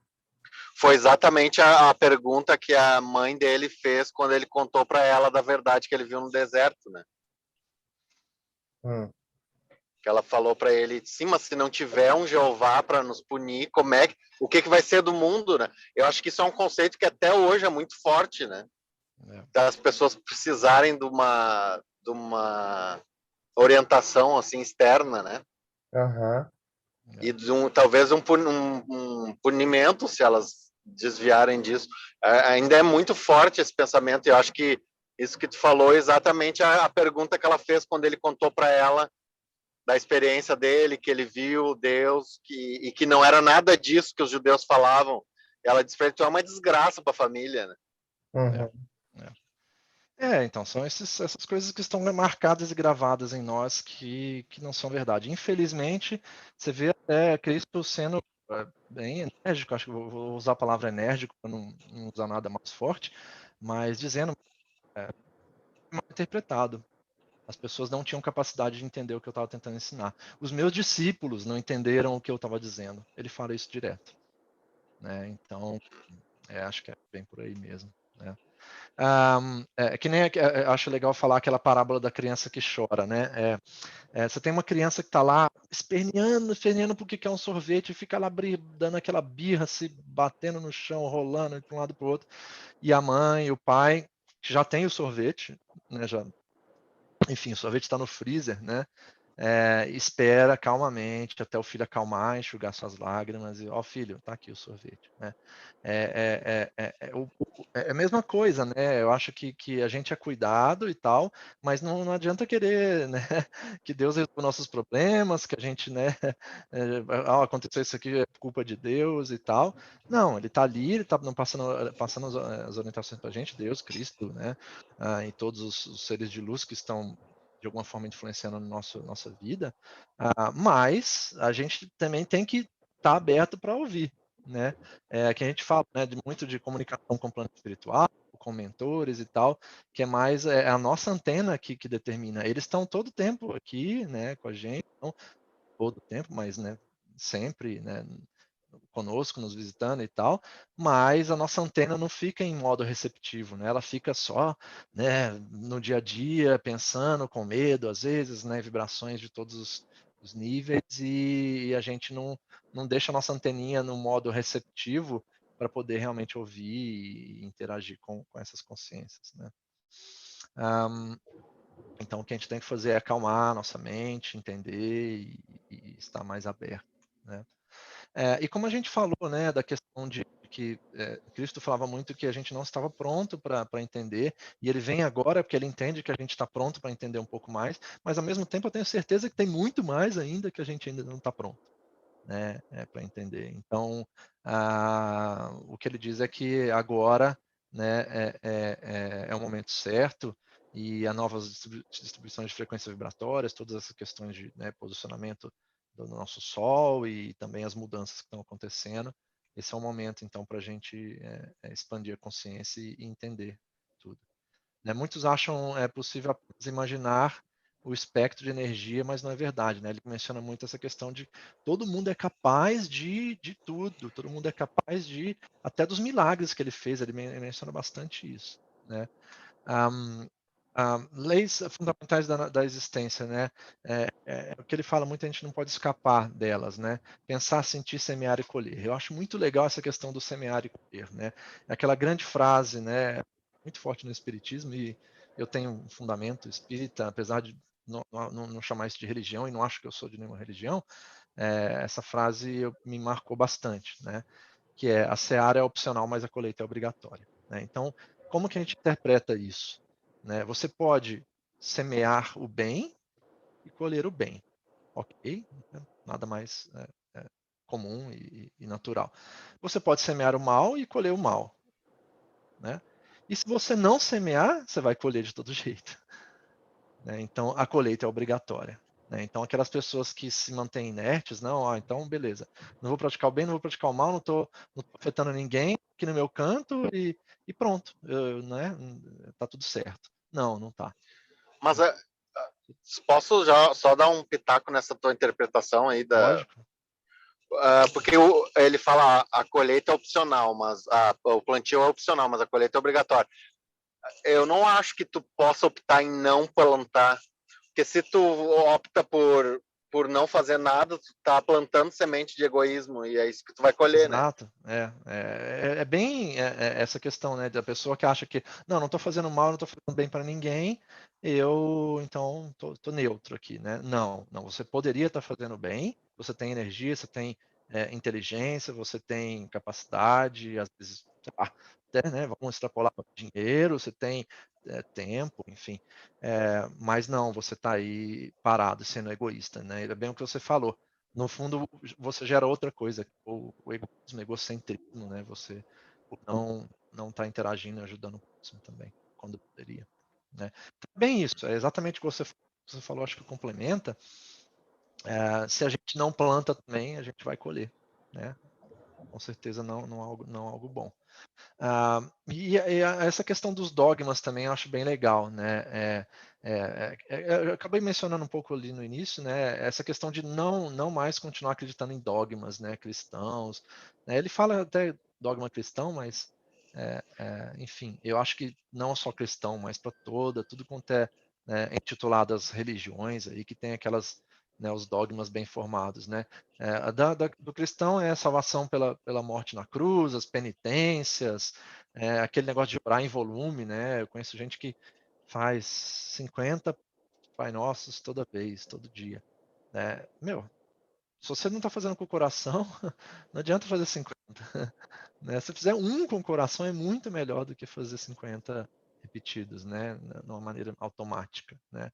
Foi exatamente a pergunta que a mãe dele fez quando ele contou para ela da verdade que ele viu no deserto, né? hum, Que ela falou para ele, sim, mas se não tiver um Jeová para nos punir, o que vai ser do mundo, né? Eu acho que isso é um conceito que até hoje é muito forte, né? Das pessoas precisarem de uma orientação assim externa, né? aham. E talvez um punimento se elas desviarem disso. Ainda é muito forte esse pensamento, e eu acho que isso que tu falou é exatamente a pergunta que ela fez quando ele contou para ela da experiência dele, que ele viu Deus, e que não era nada disso que os judeus falavam. Ela disse para ele, tu é uma desgraça para a família, né? Então, são essas coisas que estão marcadas e gravadas em nós que não são verdade. Infelizmente, você vê até Cristo sendo bem enérgico, acho que vou usar a palavra enérgico para não usar nada mais forte, mas dizendo mal interpretado. As pessoas não tinham capacidade de entender o que eu estava tentando ensinar. Os meus discípulos não entenderam o que eu estava dizendo. Ele fala isso direto. Né? Então, acho que é bem por aí mesmo. Né? Que nem acho legal falar aquela parábola da criança que chora, né? Você tem uma criança que está lá esperneando porque quer um sorvete e fica lá dando aquela birra, se batendo no chão, rolando de um lado para o outro. E a mãe, o pai, que já tem o sorvete, né? Enfim, o sorvete está no freezer, né? Espera calmamente até o filho acalmar, enxugar suas lágrimas e, filho, tá aqui o sorvete, né? É a mesma coisa, né? Eu acho que a gente é cuidado e tal, mas não adianta querer, né? Que Deus resolva nossos problemas, que a gente, né? Aconteceu isso aqui, é culpa de Deus e tal. Não, ele tá ali, ele tá passando as orientações pra gente, Deus, Cristo, né? E todos os seres de luz que estão de alguma forma influenciando nossa vida, mas a gente também tem que estar aberto para ouvir, né? Que a gente fala, né, muito de comunicação com o plano espiritual, com mentores e tal, que é mais a nossa antena que determina. Eles estão todo tempo aqui, né, com a gente, não todo tempo, mas, né, sempre, né, conosco, nos visitando e tal, mas a nossa antena não fica em modo receptivo, né? Ela fica só, né, no dia a dia, pensando com medo, às vezes, né, vibrações de todos os níveis e a gente não deixa a nossa anteninha no modo receptivo para poder realmente ouvir e interagir com essas consciências, né? Então, o que a gente tem que fazer é acalmar a nossa mente, entender e estar mais aberto, né? E como a gente falou, né, da questão de que Cristo falava muito que a gente não estava pronto para entender, e ele vem agora porque ele entende que a gente está pronto para entender um pouco mais, mas ao mesmo tempo eu tenho certeza que tem muito mais ainda que a gente ainda não está pronto, né, para entender. Então, o que ele diz é que agora, né, é o momento certo, e há novas distribuições de frequências vibratórias, todas essas questões de, né, posicionamento do nosso Sol e também as mudanças que estão acontecendo. Esse é o momento, então, para a gente expandir a consciência e entender tudo. Né? Muitos acham possível apenas imaginar o espectro de energia, mas não é verdade. Né? Ele menciona muito essa questão de todo mundo é capaz de tudo, todo mundo é capaz de até dos milagres que ele fez. Ele menciona bastante isso. Né? Leis fundamentais da existência, né? O que ele fala muito, a gente não pode escapar delas, né? Pensar, sentir, semear e colher. Eu acho muito legal essa questão do semear e colher, né? É aquela grande frase, né? Muito forte no espiritismo e eu tenho um fundamento espírita, apesar de não chamar isso de religião e não acho que eu sou de nenhuma religião. Essa frase me marcou bastante, né? Que é a seara é opcional, mas a colheita é obrigatória. Né? Então, como que a gente interpreta isso? Né? Você pode semear o bem e colher o bem, ok? Nada mais comum e natural. Você pode semear o mal e colher o mal, né? E se você não semear, você vai colher de todo jeito. Né? Então, a colheita é obrigatória. Né? Então, aquelas pessoas que se mantêm inertes, não, então, beleza, não vou praticar o bem, não vou praticar o mal, não tô afetando ninguém aqui no meu canto e pronto, né? Tá tudo certo. Não tá. Mas posso já só dar um pitaco nessa tua interpretação aí Lógico. Porque ele fala a colheita é opcional, mas o plantio é opcional, mas a colheita é obrigatória. Eu não acho que tu possa optar em não plantar, porque se tu opta por não fazer nada, tu tá plantando semente de egoísmo e é isso que tu vai colher, né? Exato. É bem essa questão, né, da pessoa que acha que não estou fazendo mal, não estou fazendo bem para ninguém, eu então tô neutro aqui, né? Não, você poderia estar fazendo bem, você tem energia, você tem inteligência, você tem capacidade, às vezes, sei lá, até, né, vamos extrapolar para dinheiro, você tem tempo, enfim. Mas não, você está aí parado, sendo egoísta, né? É bem o que você falou. No fundo, você gera outra coisa, o egoísmo, o egocentrismo, né? Você não está interagindo e ajudando o próximo também, quando poderia, né? Bem isso, é exatamente o que você falou, acho que complementa. Se a gente não planta também, a gente vai colher, né? Com certeza não algo bom. E essa questão dos dogmas também eu acho bem legal, né? Eu acabei mencionando um pouco ali no início, né? Essa questão de não mais continuar acreditando em dogmas, né? Cristãos, né? Ele fala até dogma cristão, mas enfim, eu acho que não só cristão, mas para tudo quanto é, né, intituladas religiões aí que tem aquelas, né, os dogmas bem formados, né? Do cristão é a salvação pela morte na cruz, as penitências, aquele negócio de orar em volume, né? Eu conheço gente que faz 50 Pai Nossos toda vez, todo dia, né? Meu, se você não está fazendo com o coração, não adianta fazer 50. Né? Se fizer um com o coração, é muito melhor do que fazer 50 repetidos, né? De uma maneira automática, né?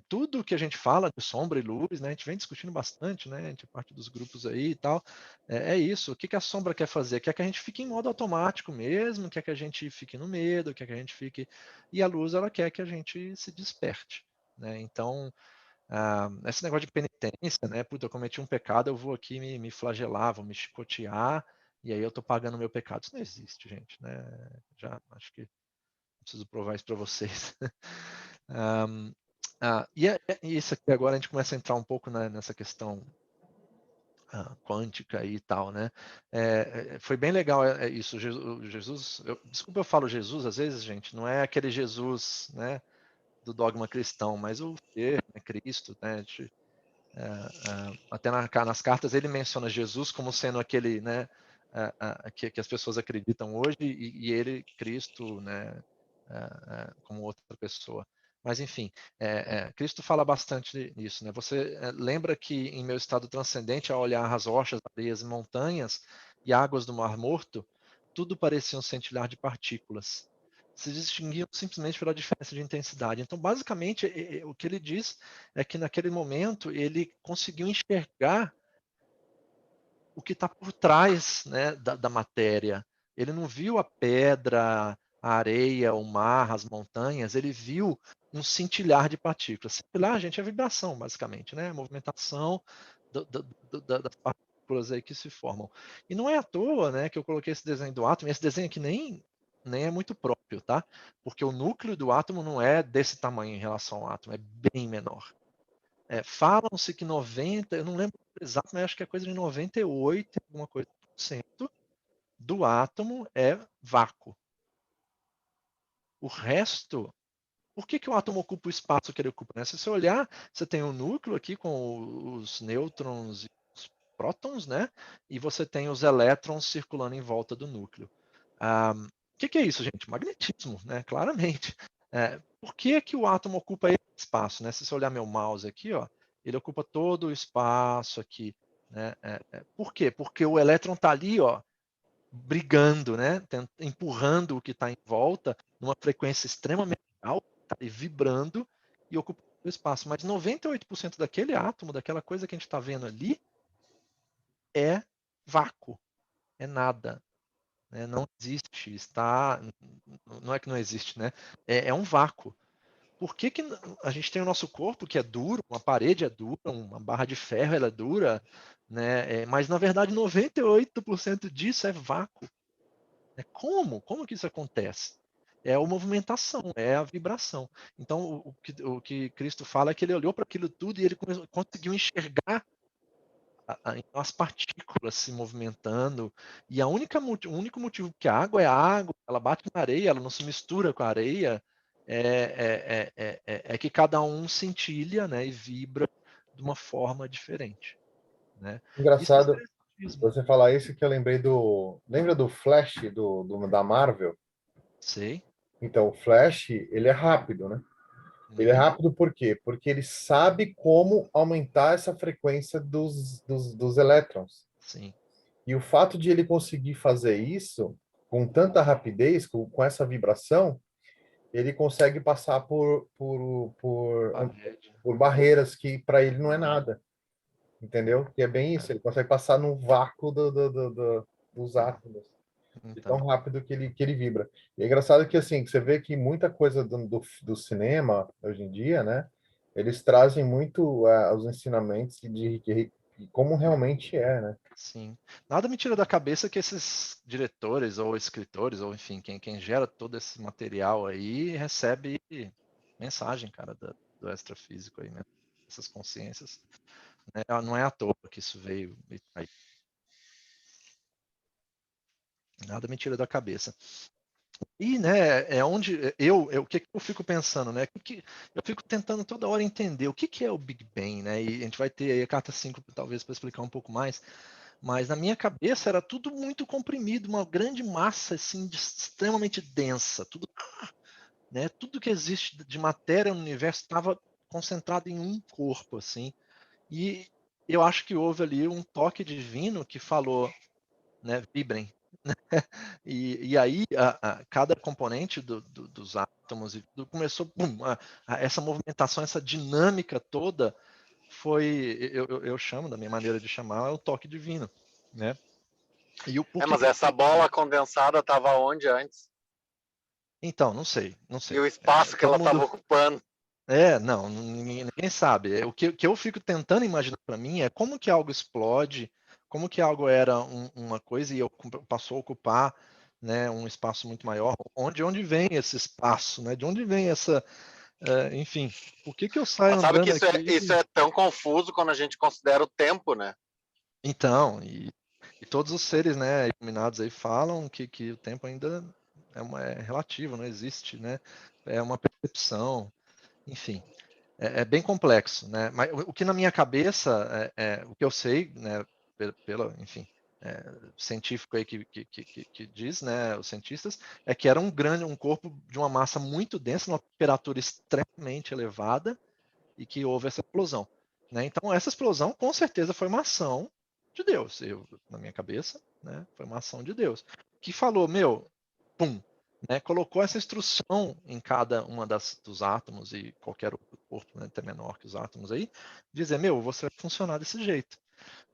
Tudo que a gente fala de sombra e luz, né? A gente vem discutindo bastante, né? A gente é parte dos grupos aí e tal. É isso. O que a sombra quer fazer? Quer que a gente fique em modo automático mesmo, quer que a gente fique no medo, quer que a gente fique... E a luz, ela quer que a gente se desperte, né? Então, esse negócio de penitência, né? Puta, eu cometi um pecado, eu vou aqui me flagelar, vou me chicotear, e aí eu tô pagando meu pecado. Isso não existe, gente, né? Já acho que preciso provar isso para vocês. E isso aqui agora a gente começa a entrar um pouco nessa questão quântica e tal, né? Foi bem legal isso. Jesus, desculpa eu falo Jesus às vezes, gente, não é aquele Jesus, né? Do dogma cristão, mas o ser, né, Cristo, né? Até nas cartas ele menciona Jesus como sendo aquele, né, que as pessoas acreditam hoje e ele, Cristo, né, como outra pessoa. Mas enfim, Cristo fala bastante nisso, né? Você lembra que em meu estado transcendente, ao olhar as rochas, areias e montanhas e águas do Mar Morto, tudo parecia um centilhar de partículas. Se distinguiam simplesmente pela diferença de intensidade. Então, basicamente, o que ele diz é que naquele momento ele conseguiu enxergar o que está por trás, né, da matéria. Ele não viu a pedra, a areia, o mar, as montanhas, ele viu um cintilhar de partículas. Cintilhar, gente, é vibração, basicamente, né? A movimentação das partículas aí que se formam. E não é à toa, né, que eu coloquei esse desenho do átomo, e esse desenho aqui nem é muito próprio, tá? Porque o núcleo do átomo não é desse tamanho em relação ao átomo, é bem menor. Falam-se que 90, eu não lembro exato, mas acho que é coisa de 98, alguma coisa por cento do átomo é vácuo. O resto, por que o átomo ocupa o espaço que ele ocupa? Né? Se você olhar, você tem um núcleo aqui com os nêutrons e os prótons, né? E você tem os elétrons circulando em volta do núcleo. O que é isso, gente? Magnetismo, né? Claramente. Por que o átomo ocupa esse espaço? Né? Se você olhar meu mouse aqui, ó, ele ocupa todo o espaço aqui. Né? Por quê? Porque o elétron está ali, ó, brigando, né? Empurrando o que está em volta numa frequência extremamente alta, tá ali vibrando e ocupa o espaço. Mas 98% daquele átomo, daquela coisa que a gente está vendo ali, é vácuo, é nada. Né? Não existe, não é que não existe, né? É um vácuo. Por que a gente tem o nosso corpo que é duro, uma parede é dura, uma barra de ferro ela é dura, né? Mas na verdade 98% disso é vácuo. Como que isso acontece? É a movimentação, é a vibração. Então o que Cristo fala é que ele olhou para aquilo tudo e ele conseguiu enxergar as partículas se movimentando, e o único motivo que a água, ela bate na areia, ela não se mistura com a areia, é que cada um cintilha, né, e vibra de uma forma diferente. Né? Isso é Engraçado espiritismo. você falar isso, que eu lembrei lembra do Flash da Marvel? Sei. Então, o Flash, ele é rápido, né? Ele é Uhum. rápido por quê? Porque ele sabe como aumentar essa frequência dos elétrons. Sim. E o fato de ele conseguir fazer isso com tanta rapidez, com essa vibração, ele consegue passar por barreiras que para ele não é nada, entendeu? Que é bem isso, ele consegue passar no vácuo dos átomos, de tão Então, rápido que ele vibra. E é engraçado que, assim, você vê que muita coisa do cinema, hoje em dia, né, eles trazem muito os ensinamentos de como realmente é, né? sim. Nada me tira da cabeça que esses diretores ou escritores, ou enfim, quem gera todo esse material aí, recebe mensagem, cara, do extrafísico aí, né? Essas consciências. Né? Não é à toa que isso veio aí. Nada me tira da cabeça. E, né, é onde o que eu fico pensando, né? Eu fico tentando toda hora entender o que é o Big Bang, né? E a gente vai ter aí a carta 5 talvez para explicar um pouco mais, mas na minha cabeça era tudo muito comprimido, uma grande massa assim extremamente densa, tudo, né? Tudo que existe de matéria no universo estava concentrado em um corpo, assim. E eu acho que houve ali um toque divino que falou, né, vibrem. E aí, cada componente dos átomos e tudo começou, essa movimentação, essa dinâmica toda foi, eu chamo, da minha maneira de chamar, é o toque divino, né? E o porquê Mas que eu essa fico... bola condensada estava onde antes? Então, não sei. E o espaço que ela Todo estava mundo... ocupando? Não, ninguém sabe. O que eu fico tentando imaginar para mim é como que algo explode, como que algo era uma coisa e passou a ocupar, né, um espaço muito maior. Onde vem esse espaço, né? De onde vem essa, enfim, por que eu saio Mas sabe que andando isso aqui? é tão confuso quando a gente considera o tempo, né? Então, e todos os seres, né, iluminados aí falam que o tempo ainda é relativo, não existe, né? É uma percepção, enfim. É bem complexo, né? Mas o que na minha cabeça, o que eu sei, né, enfim, científico aí que diz, né, os cientistas, é que era um corpo de uma massa muito densa, uma temperatura extremamente elevada e que houve essa explosão, né? Então essa explosão com certeza foi uma ação de Deus, na minha cabeça, né, foi uma ação de Deus que falou, meu, pum, né, colocou essa instrução em cada uma dos átomos e qualquer outro corpo, né, até menor que os átomos aí, dizer, meu, você vai funcionar desse jeito.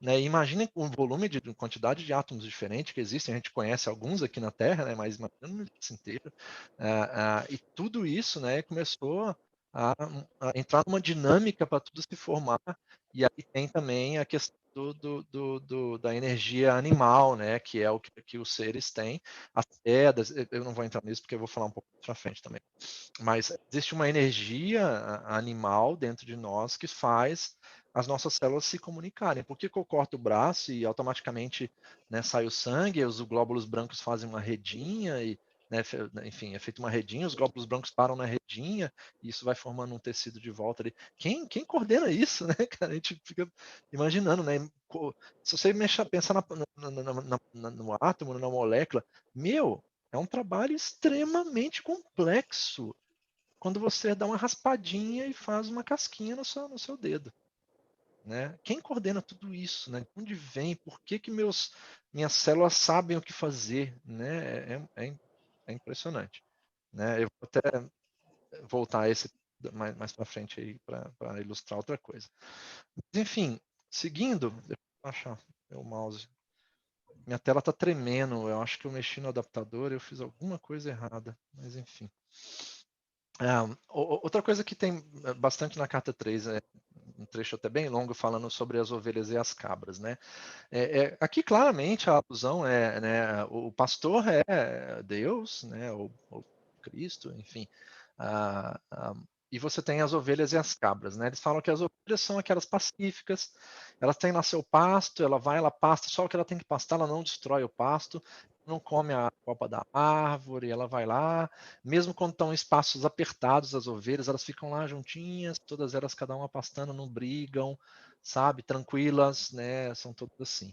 Né? Imagine o volume de quantidade de átomos diferentes que existem, a gente conhece alguns aqui na Terra, né, mas imagina no universo inteiro. E tudo isso, né, começou a, a entrar numa dinâmica para tudo se formar, e aí tem também a questão da energia animal, né, que é o que os seres têm, as pedras, eu não vou entrar nisso porque eu vou falar um pouco para frente também, mas existe uma energia animal dentro de nós que faz as nossas células se comunicarem. Por que eu corto o braço e automaticamente, né, sai o sangue, os glóbulos brancos fazem uma redinha e, né, enfim, é feita uma redinha, os glóbulos brancos param na redinha e isso vai formando um tecido de volta ali. Quem coordena isso, né, cara? A gente fica imaginando, né? Se você pensar no átomo, na molécula, meu, é um trabalho extremamente complexo quando você dá uma raspadinha e faz uma casquinha no seu dedo. Né? Quem coordena tudo isso? Né? De onde vem? Por que minhas células sabem o que fazer? Né? É impressionante. Né? Eu vou até voltar a esse mais para frente aí para ilustrar outra coisa. Mas, enfim, seguindo, deixa eu achar meu mouse. Minha tela está tremendo. Eu acho que eu mexi no adaptador, eu fiz alguma coisa errada. Mas enfim. Outra coisa que tem bastante na carta 3 é um trecho até bem longo falando sobre as ovelhas e as cabras, né? Aqui claramente a alusão é, né, o pastor é Deus, né, ou Cristo, enfim. Ah, ah, e você tem as ovelhas e as cabras, né? Eles falam que as ovelhas são aquelas pacíficas, elas têm lá seu pasto, ela pasta só o que ela tem que pastar, ela não destrói o pasto, não come a copa da árvore, ela vai lá, mesmo quando estão em espaços apertados, as ovelhas, elas ficam lá juntinhas, todas elas, cada uma pastando, não brigam, sabe, tranquilas, né, são todas assim.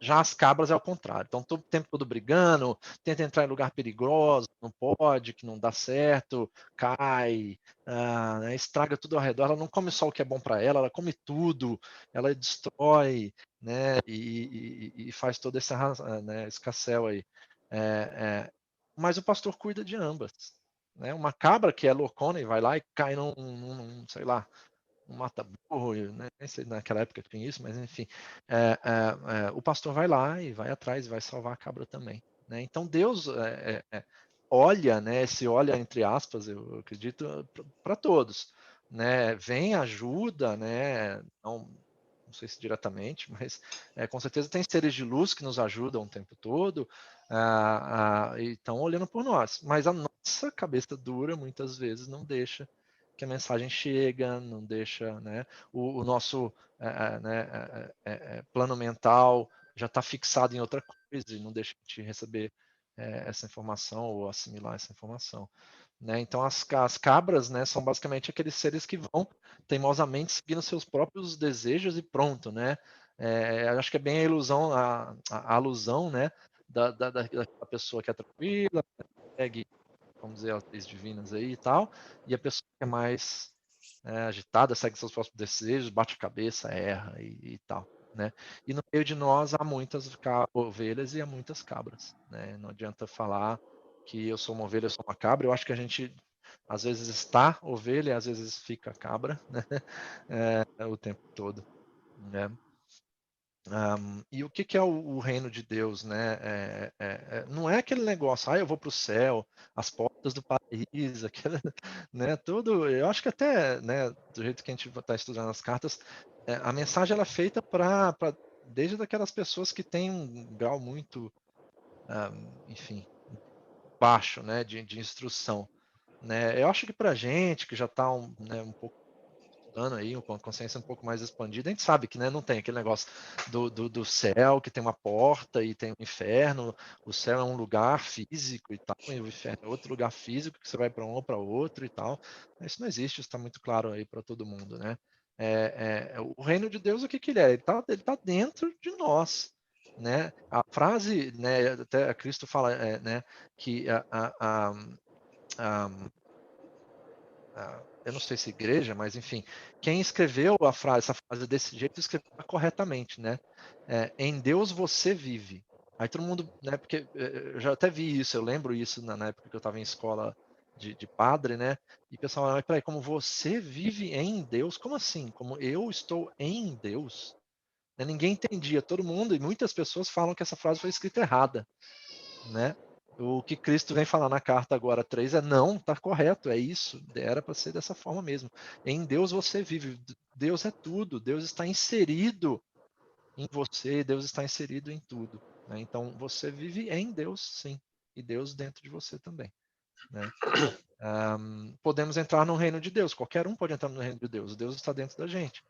Já as cabras é ao contrário. Então, todo o tempo todo brigando, tenta entrar em lugar perigoso, não pode, que não dá certo, cai, né, estraga tudo ao redor. Ela não come só o que é bom para ela come tudo, ela destrói, né, e faz todo esse né, escassel aí. Mas o pastor cuida de ambas. Né? Uma cabra que é loucona e vai lá e cai sei lá, um mata-burro, né? Nem sei naquela época que tinha isso, mas enfim, o pastor vai lá e vai atrás, vai salvar a cabra também. Né? Então Deus olha, né? Esse olha entre aspas, eu acredito, para todos. Né? Vem, ajuda, né? Não sei se diretamente, mas com certeza tem seres de luz que nos ajudam o tempo todo e estão olhando por nós. Mas a nossa cabeça dura muitas vezes não deixa que a mensagem chega, não deixa, né? O nosso plano mental já está fixado em outra coisa e não deixa a gente receber essa informação ou assimilar essa informação. Né? Então, as cabras, né, são basicamente aqueles seres que vão teimosamente seguindo seus próprios desejos e pronto. Né? Acho que é bem a ilusão, a alusão, né, da pessoa que é tranquila, segue, vamos dizer, as leis divinas aí e tal, e a pessoa que é mais agitada, segue seus próprios desejos, bate a cabeça, erra e tal. Né? E no meio de nós há muitas ovelhas e há muitas cabras. Né? Não adianta falar que eu sou uma ovelha, eu sou uma cabra. Eu acho que a gente às vezes está ovelha, às vezes fica cabra, né? O tempo todo. Né? E o que é o reino de Deus, né? Não é aquele negócio, eu vou para o céu, as portas do paraíso, aquele, né? Tudo. Eu acho que até, né? Do jeito que a gente está estudando as cartas, a mensagem ela é feita para desde aquelas pessoas que têm um grau muito, enfim, baixo, né? De instrução, né? Eu acho que para gente que já está um pouco aí, com a consciência um pouco mais expandida, a gente sabe que, né, não tem aquele negócio do céu, que tem uma porta e tem um inferno, o céu é um lugar físico e tal, e o inferno é outro lugar físico, que você vai para um ou para outro e tal. Isso não existe, isso está muito claro aí para todo mundo, né? O reino de Deus, o que ele é? Ele tá dentro de nós. Né? A frase, né, até Cristo fala, né, que eu não sei se igreja, mas enfim, quem escreveu essa frase desse jeito escreveu corretamente, né? Em Deus você vive. Aí todo mundo, né? Porque eu já até vi isso, eu lembro isso na época que eu estava em escola de padre, né? E o pessoal, mas peraí, como você vive em Deus? Como assim? Como eu estou em Deus? Né? Ninguém entendia, todo mundo, e muitas pessoas falam que essa frase foi escrita errada, né? O que Cristo vem falar na carta agora 3 não, está correto, é isso, era para ser dessa forma mesmo. Em Deus você vive, Deus é tudo, Deus está inserido em você, Deus está inserido em tudo. Né? Então você vive em Deus, sim, e Deus dentro de você também. Né? Podemos entrar no reino de Deus, qualquer um pode entrar no reino de Deus, Deus está dentro da gente.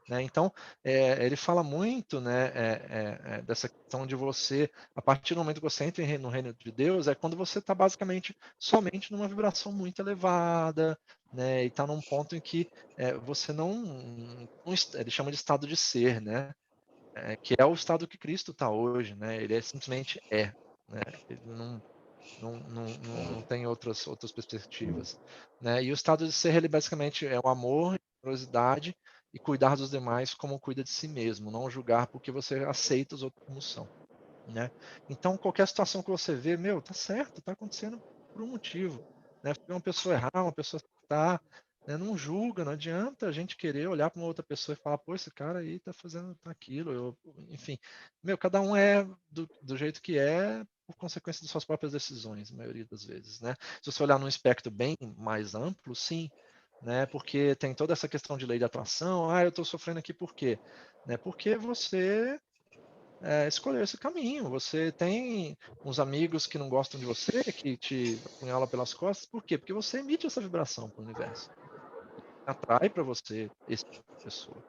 Né? Então, ele fala muito, né, dessa questão de você, a partir do momento que você entra no reino de Deus, é quando você está basicamente somente numa vibração muito elevada, né, e está num ponto em que você não, ele chama de estado de ser, né, que é o estado que Cristo está hoje, né, ele simplesmente né, ele não tem outras perspectivas. Né? E o estado de ser, ele basicamente é o amor, generosidade e cuidar dos demais como cuida de si mesmo, não julgar porque você aceita os outros como são. Né? Então, qualquer situação que você vê, tá certo, tá acontecendo por um motivo. Né? Se uma pessoa errar, uma pessoa acertar, né? Não julga, não adianta a gente querer olhar para uma outra pessoa e falar, pô, esse cara aí tá fazendo aquilo, enfim. Cada um é do jeito que é por consequência de suas próprias decisões, a maioria das vezes. Né? Se você olhar num espectro bem mais amplo, sim, né? Porque tem toda essa questão de lei de atração, eu estou sofrendo aqui por quê? Né? Porque você escolher esse caminho. Você tem uns amigos que não gostam de você, que te apunhalam pelas costas, por quê? Porque você emite essa vibração para o universo. Atrai para você esse tipo de pessoa.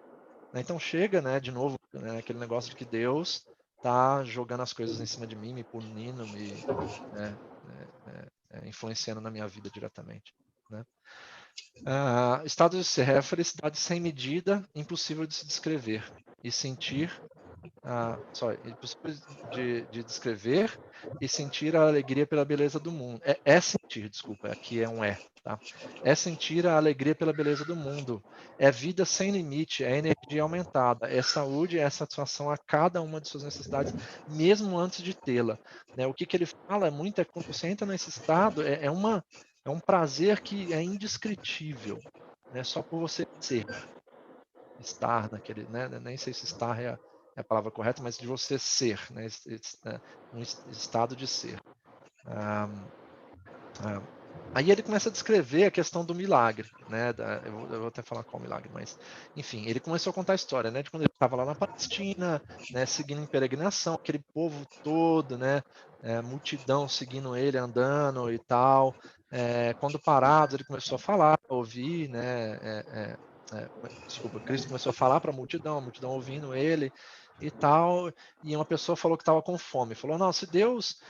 Então chega, né, de novo, né, aquele negócio de que Deus tá jogando as coisas em cima de mim, me punindo, né, influenciando na minha vida diretamente. Né? Estado de ser é a felicidade sem medida, impossível de se descrever, e sentir de descrever e sentir a alegria pela beleza do mundo. É sentir, desculpa, aqui é um tá? É sentir a alegria pela beleza do mundo. É vida sem limite, é energia aumentada, é saúde, é satisfação a cada uma de suas necessidades, mesmo antes de tê-la. Né? O que ele fala muito é que quando você entra nesse estado, é um prazer que é indescritível, né? Só por você ser, estar naquele, né? Nem sei se estar é a palavra correta, mas de você ser, né? Um estado de ser. Aí ele começa a descrever a questão do milagre, né? Eu vou até falar qual milagre, mas enfim, ele começou a contar a história, né? De quando ele estava lá na Palestina, né? Seguindo em peregrinação, aquele povo todo, né? Multidão seguindo ele, andando e tal. Quando parados, ele começou a falar, a ouvir, né? Desculpa, Cristo começou a falar para a multidão ouvindo ele e tal, e uma pessoa falou que estava com fome, falou, não, se Deus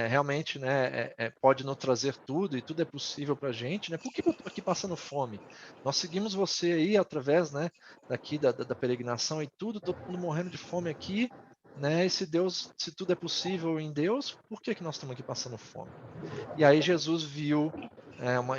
realmente, né, pode nos trazer tudo e tudo é possível para a gente, né, por que eu estou aqui passando fome? Nós seguimos você aí através, né, daqui da peregrinação e tudo, todo mundo morrendo de fome aqui, né, e se tudo é possível em Deus, por que nós estamos aqui passando fome? E aí Jesus viu,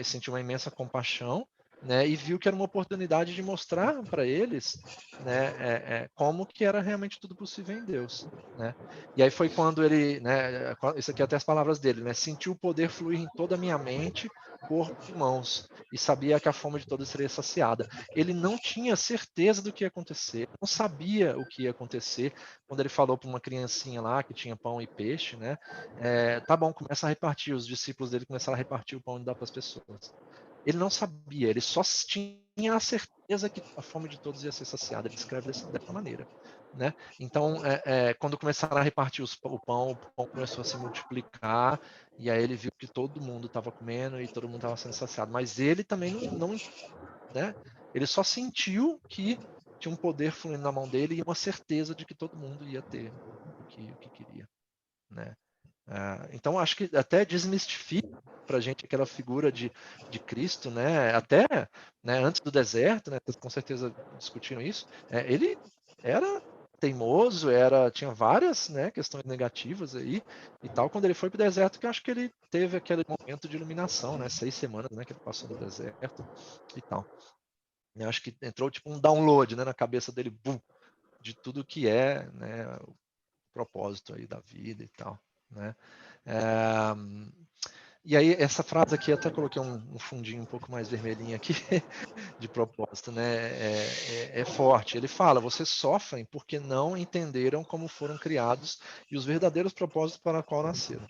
sentiu uma imensa compaixão, né, e viu que era uma oportunidade de mostrar para eles, né, como que era realmente tudo possível em Deus, né? E aí foi quando ele, né, isso aqui é até as palavras dele, né, sentiu o poder fluir em toda a minha mente, corpo e mãos, e sabia que a fome de todos seria saciada. Ele não tinha certeza do que ia acontecer, não sabia o que ia acontecer, quando ele falou para uma criancinha lá que tinha pão e peixe, né? Tá bom, começa a repartir, os discípulos dele começaram a repartir o pão e dar para as pessoas. Ele não sabia, ele só tinha a certeza que a fome de todos ia ser saciada. Ele descreve dessa maneira, né? Então, quando começaram a repartir o pão começou a se multiplicar e aí ele viu que todo mundo estava comendo e todo mundo estava sendo saciado. Mas ele também não, né? Ele só sentiu que tinha um poder fluindo na mão dele e uma certeza de que todo mundo ia ter o que queria, né? Então, acho que até desmistifica para a gente aquela figura de Cristo, né? Até, né, antes do deserto, né? Com certeza discutiram isso. Ele era teimoso, tinha várias, né, questões negativas aí e tal. Quando ele foi para o deserto, que eu acho que ele teve aquele momento de iluminação, né? 6 semanas, né, que ele passou no deserto e tal. Eu acho que entrou tipo um download, né, na cabeça dele, bum, de tudo que é, né, o propósito aí da vida e tal, né? E aí, essa frase aqui, até coloquei um fundinho um pouco mais vermelhinho aqui, de propósito, né? É forte. Ele fala: vocês sofrem porque não entenderam como foram criados e os verdadeiros propósitos para o qual nasceram.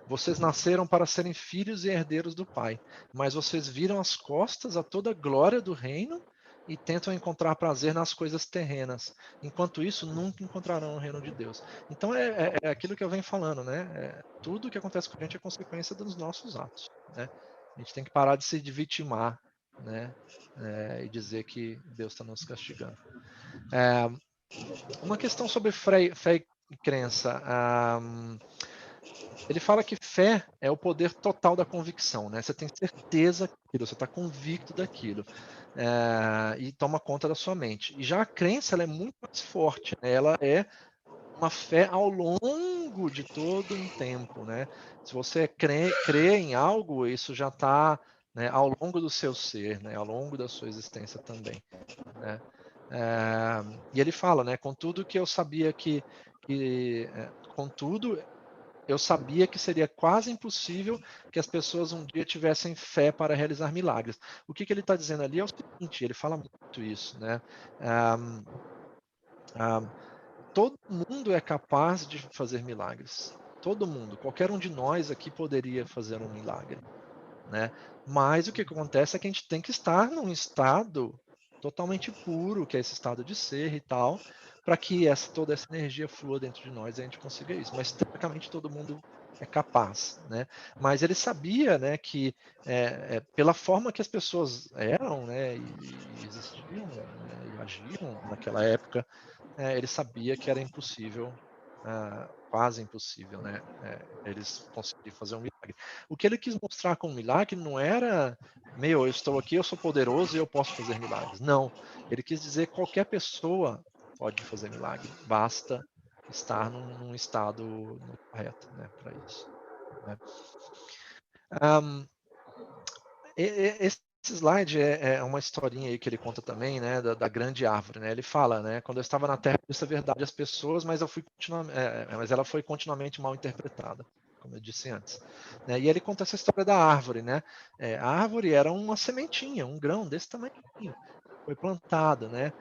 Vocês nasceram para serem filhos e herdeiros do Pai, mas vocês viram as costas a toda a glória do reino e tentam encontrar prazer nas coisas terrenas. Enquanto isso, nunca encontrarão o reino de Deus. Então é aquilo que eu venho falando, né? Tudo que acontece com a gente é consequência dos nossos atos, né? A gente tem que parar de se vitimar, né? E dizer que Deus está nos castigando. Uma questão sobre fé e crença. Ele fala que fé é o poder total da convicção, né? Você tem certeza daquilo, você está convicto daquilo, e toma conta da sua mente. E já a crença, ela é muito mais forte, né? Ela é uma fé ao longo de todo um tempo, né? Se você crê em algo, isso já está, né, ao longo do seu ser, né? Ao longo da sua existência também, né? E ele fala, né? Contudo que eu sabia contudo eu sabia que seria quase impossível que as pessoas um dia tivessem fé para realizar milagres. O que ele está dizendo ali é o seguinte, ele fala muito isso, né? Todo mundo é capaz de fazer milagres. Todo mundo, qualquer um de nós aqui poderia fazer um milagre, né? Mas o que acontece é que a gente tem que estar num estado totalmente puro, que é esse estado de ser e tal, para que toda essa energia flua dentro de nós e a gente consiga isso. Mas teoricamente todo mundo é capaz, né? Mas ele sabia, né, que pela forma que as pessoas eram, né, e existiam, né, e agiam naquela época, ele sabia que era impossível, quase impossível, né? Eles conseguirem fazer um milagre. O que ele quis mostrar com o milagre não era, eu estou aqui, eu sou poderoso e eu posso fazer milagres. Não. Ele quis dizer que qualquer pessoa pode fazer milagre. Basta estar num estado correto, né, para isso. Né? Esse slide é uma historinha aí que ele conta também, né, da grande árvore, né? Ele fala, né, quando eu estava na Terra, isso é verdade às pessoas, mas mas ela foi continuamente mal interpretada, como eu disse antes. Né? E ele conta essa história da árvore, né? A árvore era uma sementinha, um grão desse tamanho, foi plantado, né?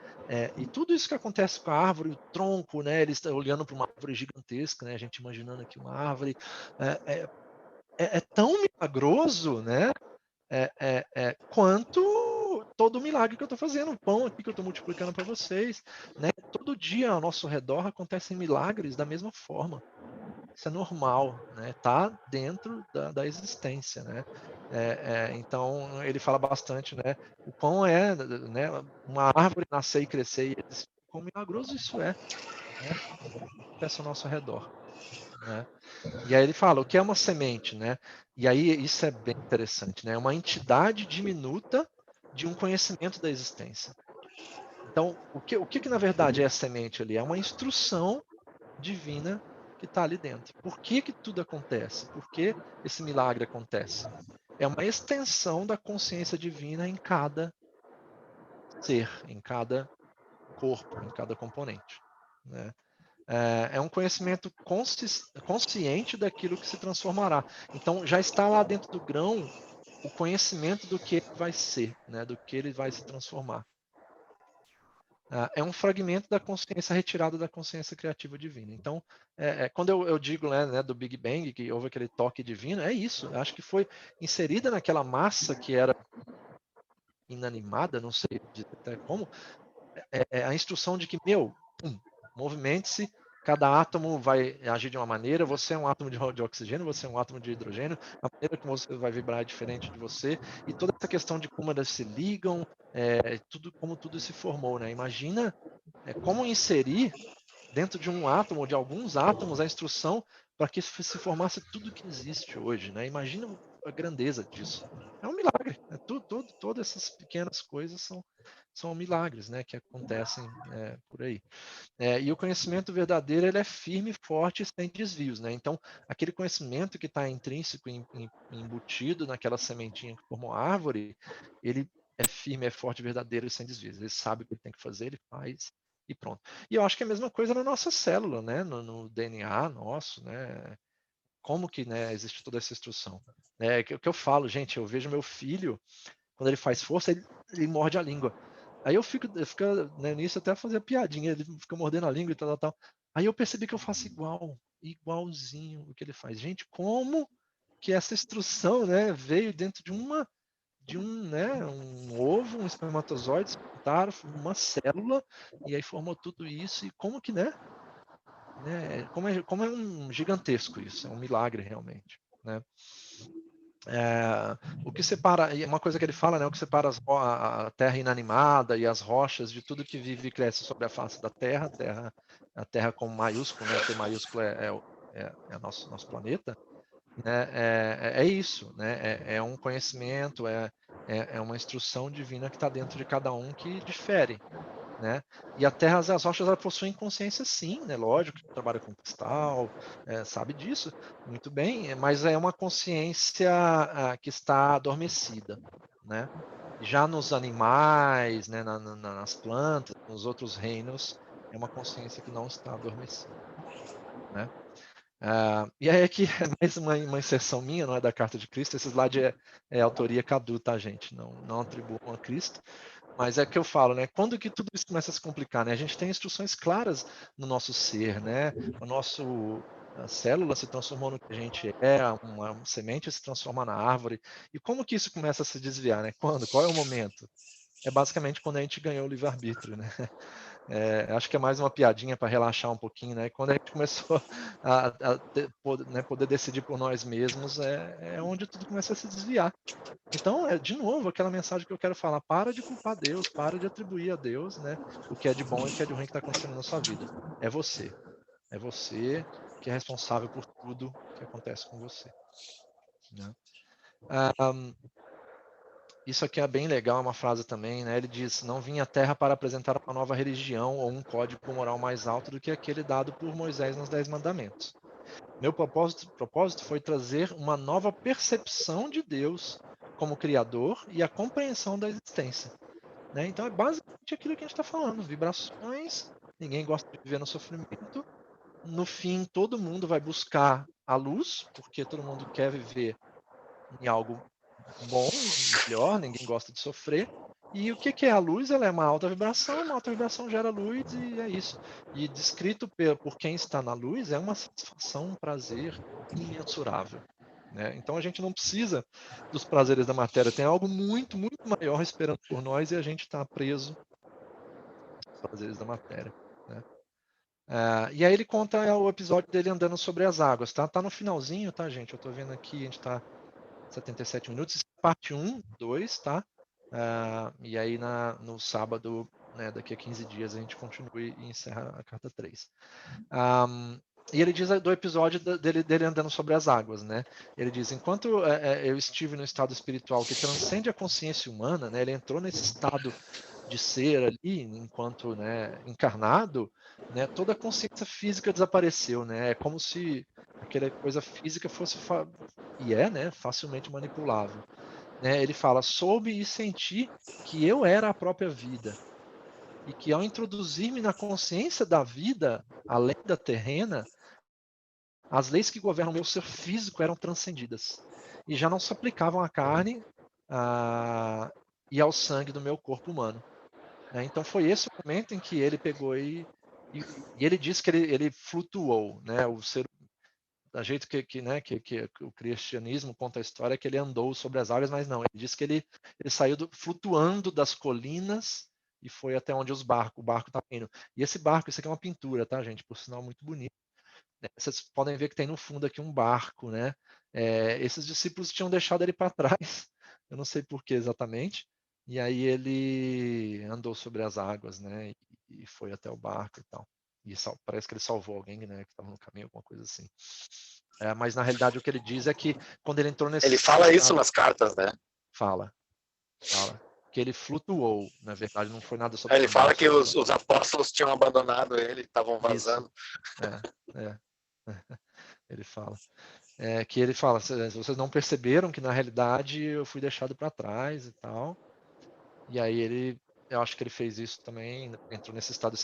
E tudo isso que acontece com a árvore, o tronco, né? Ele está olhando para uma árvore gigantesca, né? A gente imaginando aqui uma árvore, é tão milagroso, né? Quanto todo o milagre que eu estou fazendo, o pão aqui que eu estou multiplicando para vocês, né? Todo dia ao nosso redor acontecem milagres da mesma forma. Isso é normal, né? Tá dentro da existência, né? Então ele fala bastante, né? O pão né, uma árvore nascer e crescer e existir. Quão milagroso isso é, né? Acontece ao nosso redor, né? E aí ele fala, o que é uma semente, né? E aí isso é bem interessante, né? É uma entidade diminuta de um conhecimento da existência. Então, o que na verdade é a semente ali? É uma instrução divina que está ali dentro. Por que tudo acontece? Por que esse milagre acontece? É uma extensão da consciência divina em cada ser, em cada corpo, em cada componente, né? É um conhecimento consciente daquilo que se transformará. Então, já está lá dentro do grão o conhecimento do que ele vai ser, né, do que ele vai se transformar. É um fragmento da consciência retirada da consciência criativa divina. Então, quando eu digo né, do Big Bang, que houve aquele toque divino, é isso. Eu acho que foi inserida naquela massa que era inanimada, não sei até como, a instrução de que, movimente-se, cada átomo vai agir de uma maneira, você é um átomo de oxigênio, você é um átomo de hidrogênio, a maneira que você vai vibrar é diferente de você, e toda essa questão de como elas se ligam, como tudo se formou, né? Imagina como inserir dentro de um átomo, ou de alguns átomos, a instrução para que se formasse tudo que existe hoje, né? Imagina a grandeza disso. É um milagre. Todas essas pequenas coisas são milagres, né, que acontecem por aí. E o conhecimento verdadeiro ele é firme, forte e sem desvios, né? Então, aquele conhecimento que está intrínseco, embutido naquela sementinha que formou a árvore, ele é firme, é forte, verdadeiro e sem desvios. Ele sabe o que ele tem que fazer, ele faz e pronto. E eu acho que é a mesma coisa na nossa célula, né? No DNA nosso, né? Como que, né, existe toda essa instrução? O que eu falo, gente, eu vejo meu filho, quando ele faz força, ele morde a língua. Aí eu fico né, nisso até fazer piadinha, ele fica mordendo a língua e tal. Aí eu percebi que eu faço igualzinho o que ele faz. Gente, como que essa instrução, né, veio dentro né, um ovo, um espermatozoide, se juntaram, uma célula, e aí formou tudo isso, e como que, né? Como é um gigantesco isso, é um milagre realmente, né? O que separa, e uma coisa que ele fala, né, o que separa a terra inanimada e as rochas de tudo que vive e cresce sobre a face da terra, a terra com maiúsculo, né, T maiúsculo é nosso planeta, né, é isso, né, é um conhecimento, é uma instrução divina que está dentro de cada um que difere, né? E a Terra e as rochas elas possuem consciência, sim, né? Lógico, que trabalha com cristal, sabe disso muito bem, mas é uma consciência que está adormecida, né? Já nos animais, né, nas plantas, nos outros reinos, é uma consciência que não está adormecida, né? E aí aqui é mais uma inserção minha, não é da Carta de Cristo. Esse slide é autoria Cadu, tá, gente? Não atribuam a Cristo. Mas é que eu falo, né? Quando que tudo isso começa a se complicar, né? A gente tem instruções claras no nosso ser, né? A célula se transformou no que a gente é, uma semente se transforma na árvore. E como que isso começa a se desviar, né? Quando? Qual é o momento? É basicamente quando a gente ganhou o livre-arbítrio, né? Acho que é mais uma piadinha para relaxar um pouquinho, né? Quando a gente começou poder decidir por nós mesmos, é onde tudo começa a se desviar. Então, de novo, aquela mensagem que eu quero falar: para de culpar Deus, para de atribuir a Deus, né, o que é de bom e o que é de ruim que está acontecendo na sua vida. É você. É você que é responsável por tudo que acontece com você. Né? isso aqui é bem legal, é uma frase também, né? Ele diz: não vim à Terra para apresentar uma nova religião ou um código moral mais alto do que aquele dado por Moisés nos 10 Mandamentos. Meu propósito foi trazer uma nova percepção de Deus como Criador e a compreensão da existência. Né? Então é basicamente aquilo que a gente está falando: vibrações, ninguém gosta de viver no sofrimento. No fim, todo mundo vai buscar a luz, porque todo mundo quer viver em algo bom, melhor, ninguém gosta de sofrer. E o que é a luz? Ela é uma alta vibração gera luz e é isso. E descrito por quem está na luz é uma satisfação, um prazer imensurável. Né? Então a gente não precisa dos prazeres da matéria, tem algo muito, muito maior esperando por nós e a gente está preso aos prazeres da matéria. Né? E aí ele conta o episódio dele andando sobre as águas, tá? Tá no finalzinho, tá, gente? Eu tô vendo aqui, a gente tá 77 minutos, parte 1, 2, tá? E aí no sábado, né, daqui a 15 dias, a gente continua e encerra a carta 3. E ele diz do episódio dele andando sobre as águas, né? Ele diz: enquanto eu estive no estado espiritual que transcende a consciência humana, né? Ele entrou nesse estado de ser ali, enquanto, né, encarnado, né? Toda a consciência física desapareceu, né? É como se aquela coisa física fosse né, facilmente manipulável. Né? Ele fala: soube e senti que eu era a própria vida e que ao introduzir-me na consciência da vida, além da terrena, as leis que governam o meu ser físico eram transcendidas e já não se aplicavam à carne e ao sangue do meu corpo humano. Né? Então foi esse o momento em que ele pegou e ele diz que ele flutuou, né? O ser da jeito né, que o cristianismo conta a história, que ele andou sobre as águas, mas não, ele diz que ele saiu flutuando das colinas e foi até onde o barco está indo. E esse barco, isso aqui é uma pintura, tá, gente? Por sinal, muito bonito. Vocês podem ver que tem no fundo aqui um barco, né? Esses discípulos tinham deixado ele para trás, eu não sei por que exatamente, e aí ele andou sobre as águas, né? E foi até o barco e tal. E parece que ele salvou alguém, né, que estava no caminho, alguma coisa assim. Mas na realidade o que ele diz é que quando ele entrou nesse... Ele fala isso nas cartas, né? Fala. Que ele flutuou, na verdade, não foi nada sobre... Ele fala que os apóstolos tinham abandonado ele, estavam vazando. Ele fala. Que ele fala: vocês não perceberam que na realidade eu fui deixado para trás e tal. E aí eu acho que ele fez isso também, entrou nesse estado.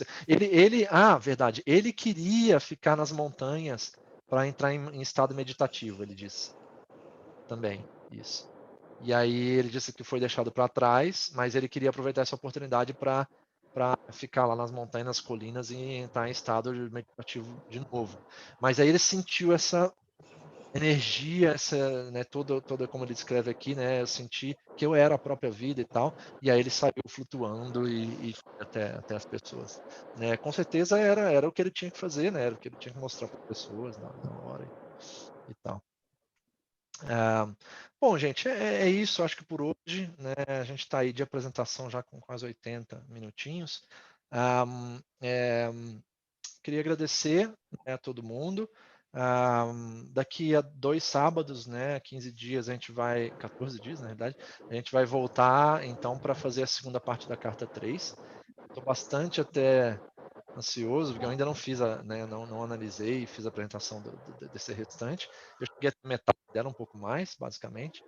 Verdade, ele queria ficar nas montanhas para entrar em estado meditativo, ele disse. Também, isso. E aí ele disse que foi deixado para trás, mas ele queria aproveitar essa oportunidade para ficar lá nas montanhas, nas colinas e entrar em estado meditativo de novo. Mas aí ele sentiu essa energia, essa, né, toda como ele descreve aqui, né, eu senti que eu era a própria vida e tal, e aí ele saiu flutuando e foi até as pessoas, né? Com certeza era o que ele tinha que fazer, né? Era o que ele tinha que mostrar para as pessoas na hora e tal. Bom, gente, é isso, acho que por hoje, né? A gente está aí de apresentação já com quase 80 minutinhos. Queria agradecer, né, a todo mundo. Daqui a 2 sábados, né, 15 dias, a gente vai, 14 dias, na verdade, a gente vai voltar, então, para fazer a segunda parte da carta 3. Estou bastante até ansioso, porque eu ainda não fiz, né, não analisei e fiz a apresentação desse restante. Eu cheguei a metade dela, um pouco mais, basicamente,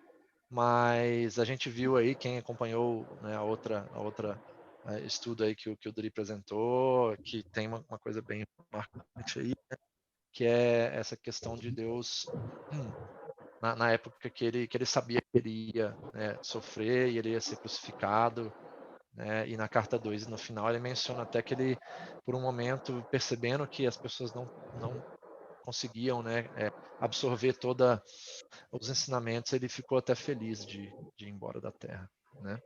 mas a gente viu aí, quem acompanhou, né, a outra estudo aí que o Dri apresentou, que tem uma coisa bem marcante aí, né, que é essa questão de Deus na época que ele sabia que ele ia, né, sofrer e ele ia ser crucificado, né, e na carta 2, no final, ele menciona até que ele, por um momento, percebendo que as pessoas não conseguiam, né, absorver todos os ensinamentos, ele ficou até feliz de ir embora da Terra, né?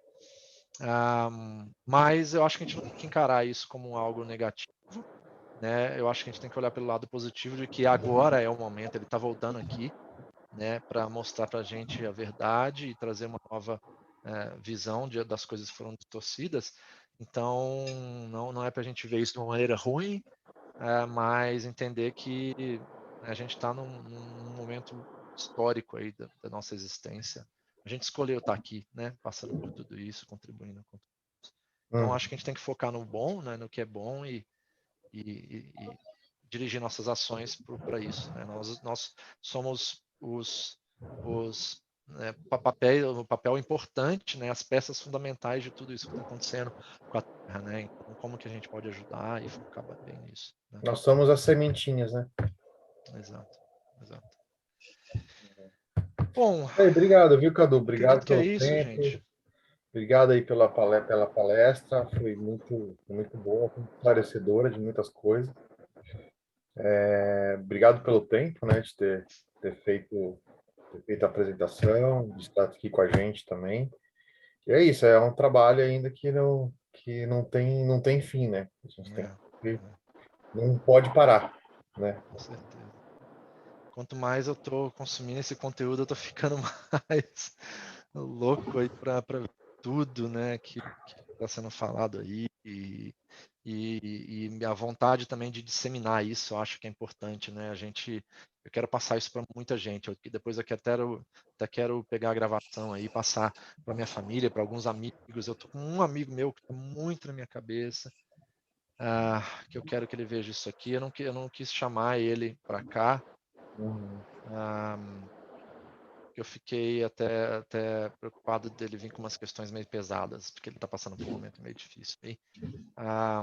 Mas eu acho que a gente não tem que encarar isso como algo negativo, né? Eu acho que a gente tem que olhar pelo lado positivo de que agora é o momento, ele está voltando aqui, né, para mostrar para a gente a verdade e trazer uma nova visão das coisas que foram distorcidas. Então, não é para a gente ver isso de uma maneira ruim, mas entender que a gente está num momento histórico aí da nossa existência, A gente escolheu estar aqui, né? Passando por tudo isso, contribuindo com tudo isso. Então, acho que a gente tem que focar no bom, né? No que é bom e dirigir nossas ações para isso, né? Nós somos o papel importante, né? As peças fundamentais de tudo isso que está acontecendo com a Terra, né? Então, como que a gente pode ajudar e focar bem nisso, né? Nós somos as sementinhas, né? Exato. Bom, obrigado, viu, Cadu? Obrigado acredito que é pelo isso, tempo. gente. Obrigado aí pela palestra. Foi muito boa, muito esclarecedora de muitas coisas. Obrigado pelo tempo, né, de ter feito a apresentação, de estar aqui com a gente também. E é isso, é um trabalho ainda que não tem fim, né? A gente não pode parar, né? Com certeza. Quanto mais eu tô consumindo esse conteúdo, eu tô ficando mais louco aí para tudo, né, que está sendo falado aí e a vontade também de disseminar isso, eu acho que é importante, né? Eu quero passar isso para muita gente. Depois eu até quero pegar a gravação aí, passar para minha família, para alguns amigos. Eu tô com um amigo meu que está muito na minha cabeça, que eu quero que ele veja isso aqui. Eu não quis chamar ele para cá. Eu fiquei até preocupado dele vir com umas questões meio pesadas, porque ele está passando por um momento meio difícil aí.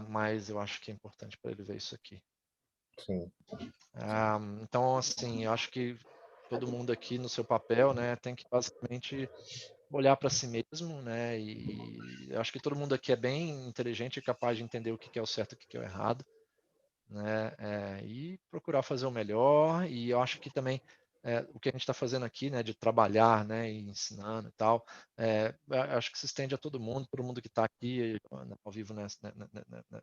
Mas eu acho que é importante para ele ver isso aqui. Sim. Então, assim, eu acho que todo mundo aqui no seu papel, né, tem que basicamente olhar para si mesmo, né, e eu acho que todo mundo aqui é bem inteligente e capaz de entender o que é o certo e o que é o errado, né, e procurar fazer o melhor. E eu acho que também o que a gente está fazendo aqui, né, de trabalhar, né, e ensinando e tal, acho que se estende a todo mundo que está aqui, né, ao vivo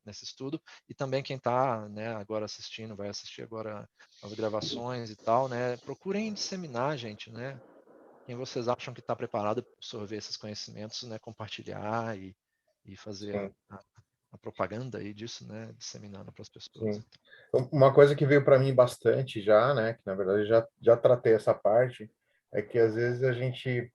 nesse estudo, e também quem está, né, agora assistindo, vai assistir agora as gravações e tal, né, procurem disseminar, gente, né, quem vocês acham que está preparado para absorver esses conhecimentos, né, compartilhar e fazer a propaganda aí disso, né, disseminando para as pessoas. Sim. Uma coisa que veio para mim bastante já, né, que na verdade já tratei essa parte, é que às vezes a gente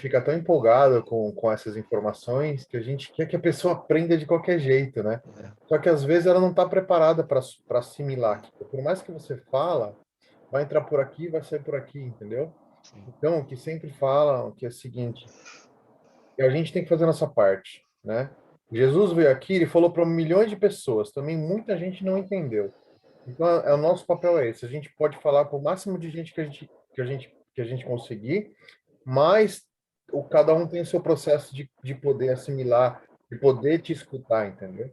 fica tão empolgado com essas informações que a gente quer que a pessoa aprenda de qualquer jeito, né? Só que às vezes ela não está preparada para assimilar aquilo. Por mais que você fala, vai entrar por aqui, vai sair por aqui, entendeu? Sim. Então, o que sempre falam que é o seguinte, a gente tem que fazer a nossa parte, né? Jesus veio aqui, ele falou para milhões de pessoas, também muita gente não entendeu. Então, o nosso papel é esse, a gente pode falar para o máximo de gente que a gente conseguir, mas cada um tem o seu processo de poder assimilar, de poder te escutar, entendeu?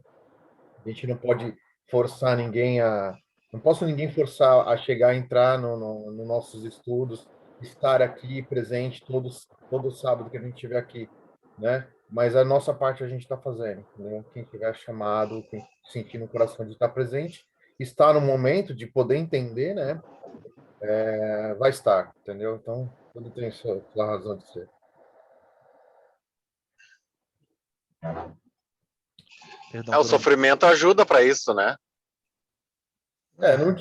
A gente não pode forçar ninguém não posso ninguém forçar a chegar a entrar no nossos estudos, estar aqui presente todo sábado que a gente estiver aqui, né? Mas a nossa parte a gente está fazendo, né? Quem tiver chamado, quem sentir no coração de estar presente, está no momento de poder entender, né? Vai estar, entendeu? Então, tudo tem sua razão de ser. Perdão, O sofrimento ajuda para isso, né?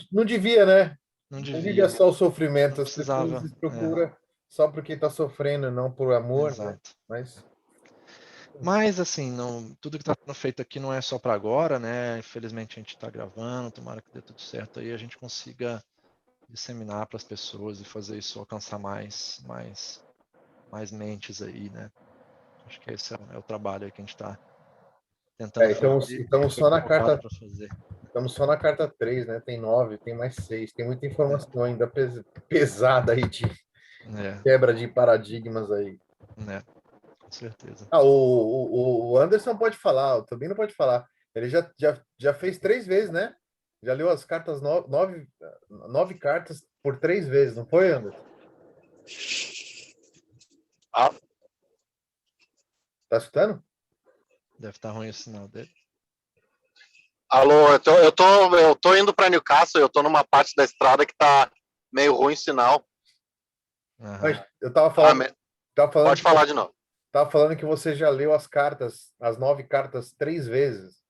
Não devia, né? Não Não devia devia. só o sofrimento, Não as pessoas precisava. procuram só porque está sofrendo, não por amor, né? Exato. Mas assim, tudo que está sendo feito aqui não é só para agora, né? Infelizmente a gente está gravando, tomara que dê tudo certo aí, a gente consiga disseminar para as pessoas e fazer isso alcançar mais mentes aí, né? Acho que esse é o trabalho aí que a gente está tentando fazer. Estamos só na carta. Para fazer. Estamos só na carta 3, né? Tem 9, tem mais 6. Tem muita informação ainda pesada aí de quebra de paradigmas aí. Com certeza. O Anderson pode falar, o Tobino pode falar. Ele já fez 3 vezes, né? Já leu as cartas, 9 cartas por 3 vezes, não foi, Anderson? Tá escutando? Deve estar ruim o sinal dele. Alô, eu tô indo para Newcastle, eu tô numa parte da estrada que tá meio ruim o sinal. Mas eu tava falando, pode falar de novo. Tava falando que você já leu as 9 cartas 3 vezes.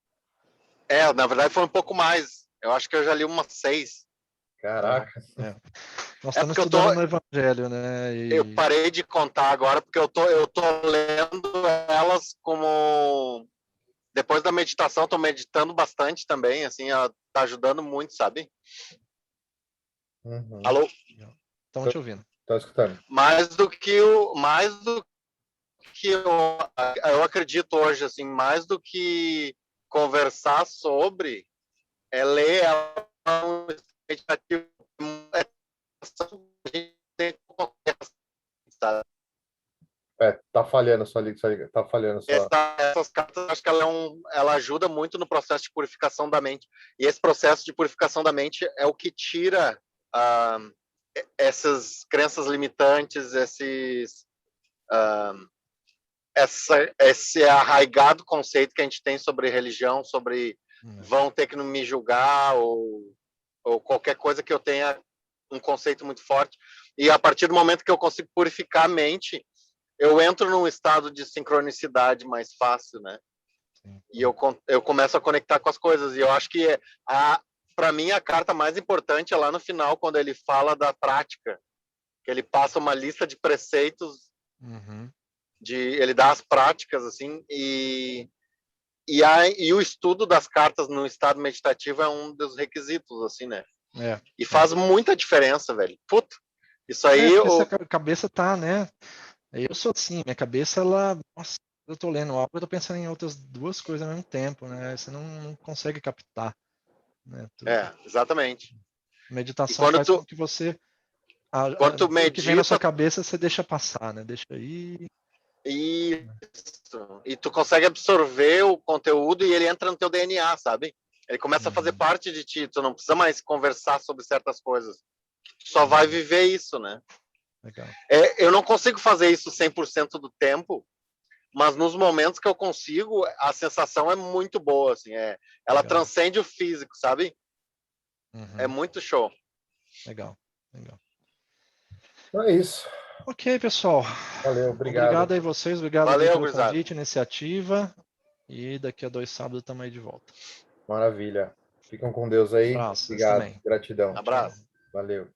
Na verdade foi um pouco mais. Eu acho que eu já li umas 6. Caraca. Nós É estamos porque estudando no Evangelho, né? eu parei de contar agora porque eu tô lendo elas como depois da meditação, tô meditando bastante também, assim, ela tá ajudando muito, sabe? Uhum. Alô? Estão te ouvindo. Tô escutando. Mais do que eu acredito hoje, assim, mais do que conversar sobre, é ler um meditativo, a gente tem sabe? Tá falhando tá falhando sua. Essas cartas, acho que ela ajuda muito no processo de purificação da mente. E esse processo de purificação da mente é o que tira essas crenças limitantes, esse arraigado conceito que a gente tem sobre religião, sobre vão ter que me julgar ou qualquer coisa que eu tenha um conceito muito forte. E a partir do momento que eu consigo purificar a mente, eu entro num estado de sincronicidade mais fácil, né? E eu começo a conectar com as coisas. E eu acho que para mim a carta mais importante é lá no final, quando ele fala da prática, que ele passa uma lista de preceitos, ele dá as práticas assim, e o estudo das cartas no estado meditativo é um dos requisitos, assim, né? E faz muita diferença, velho. Puta, isso aí... Porque a cabeça tá, né? Eu sou assim, minha cabeça, ela... Nossa, eu tô lendo algo, eu tô pensando em outras duas coisas ao mesmo tempo, né? Você não consegue captar, né? Exatamente. Meditação faz com que você... Quando tu o que vem na sua medita... cabeça, você deixa passar, né? Deixa aí... Isso. E tu consegue absorver o conteúdo e ele entra no teu DNA, sabe? Ele começa a fazer parte de ti. Tu não precisa mais conversar sobre certas coisas. Tu só vai viver isso, né? Legal. Eu não consigo fazer isso 100% do tempo, mas nos momentos que eu consigo, a sensação é muito boa, assim. Ela transcende o físico, sabe? É muito show. Legal. Então é isso. Ok, pessoal. Valeu, obrigado. Obrigado aí vocês, obrigado Valeu, pelo gurizada. convite, iniciativa. E daqui a 2 sábados estamos aí de volta. Maravilha. Ficam com Deus aí. Abraço, vocês Obrigado. também. Gratidão. Abraço. Valeu.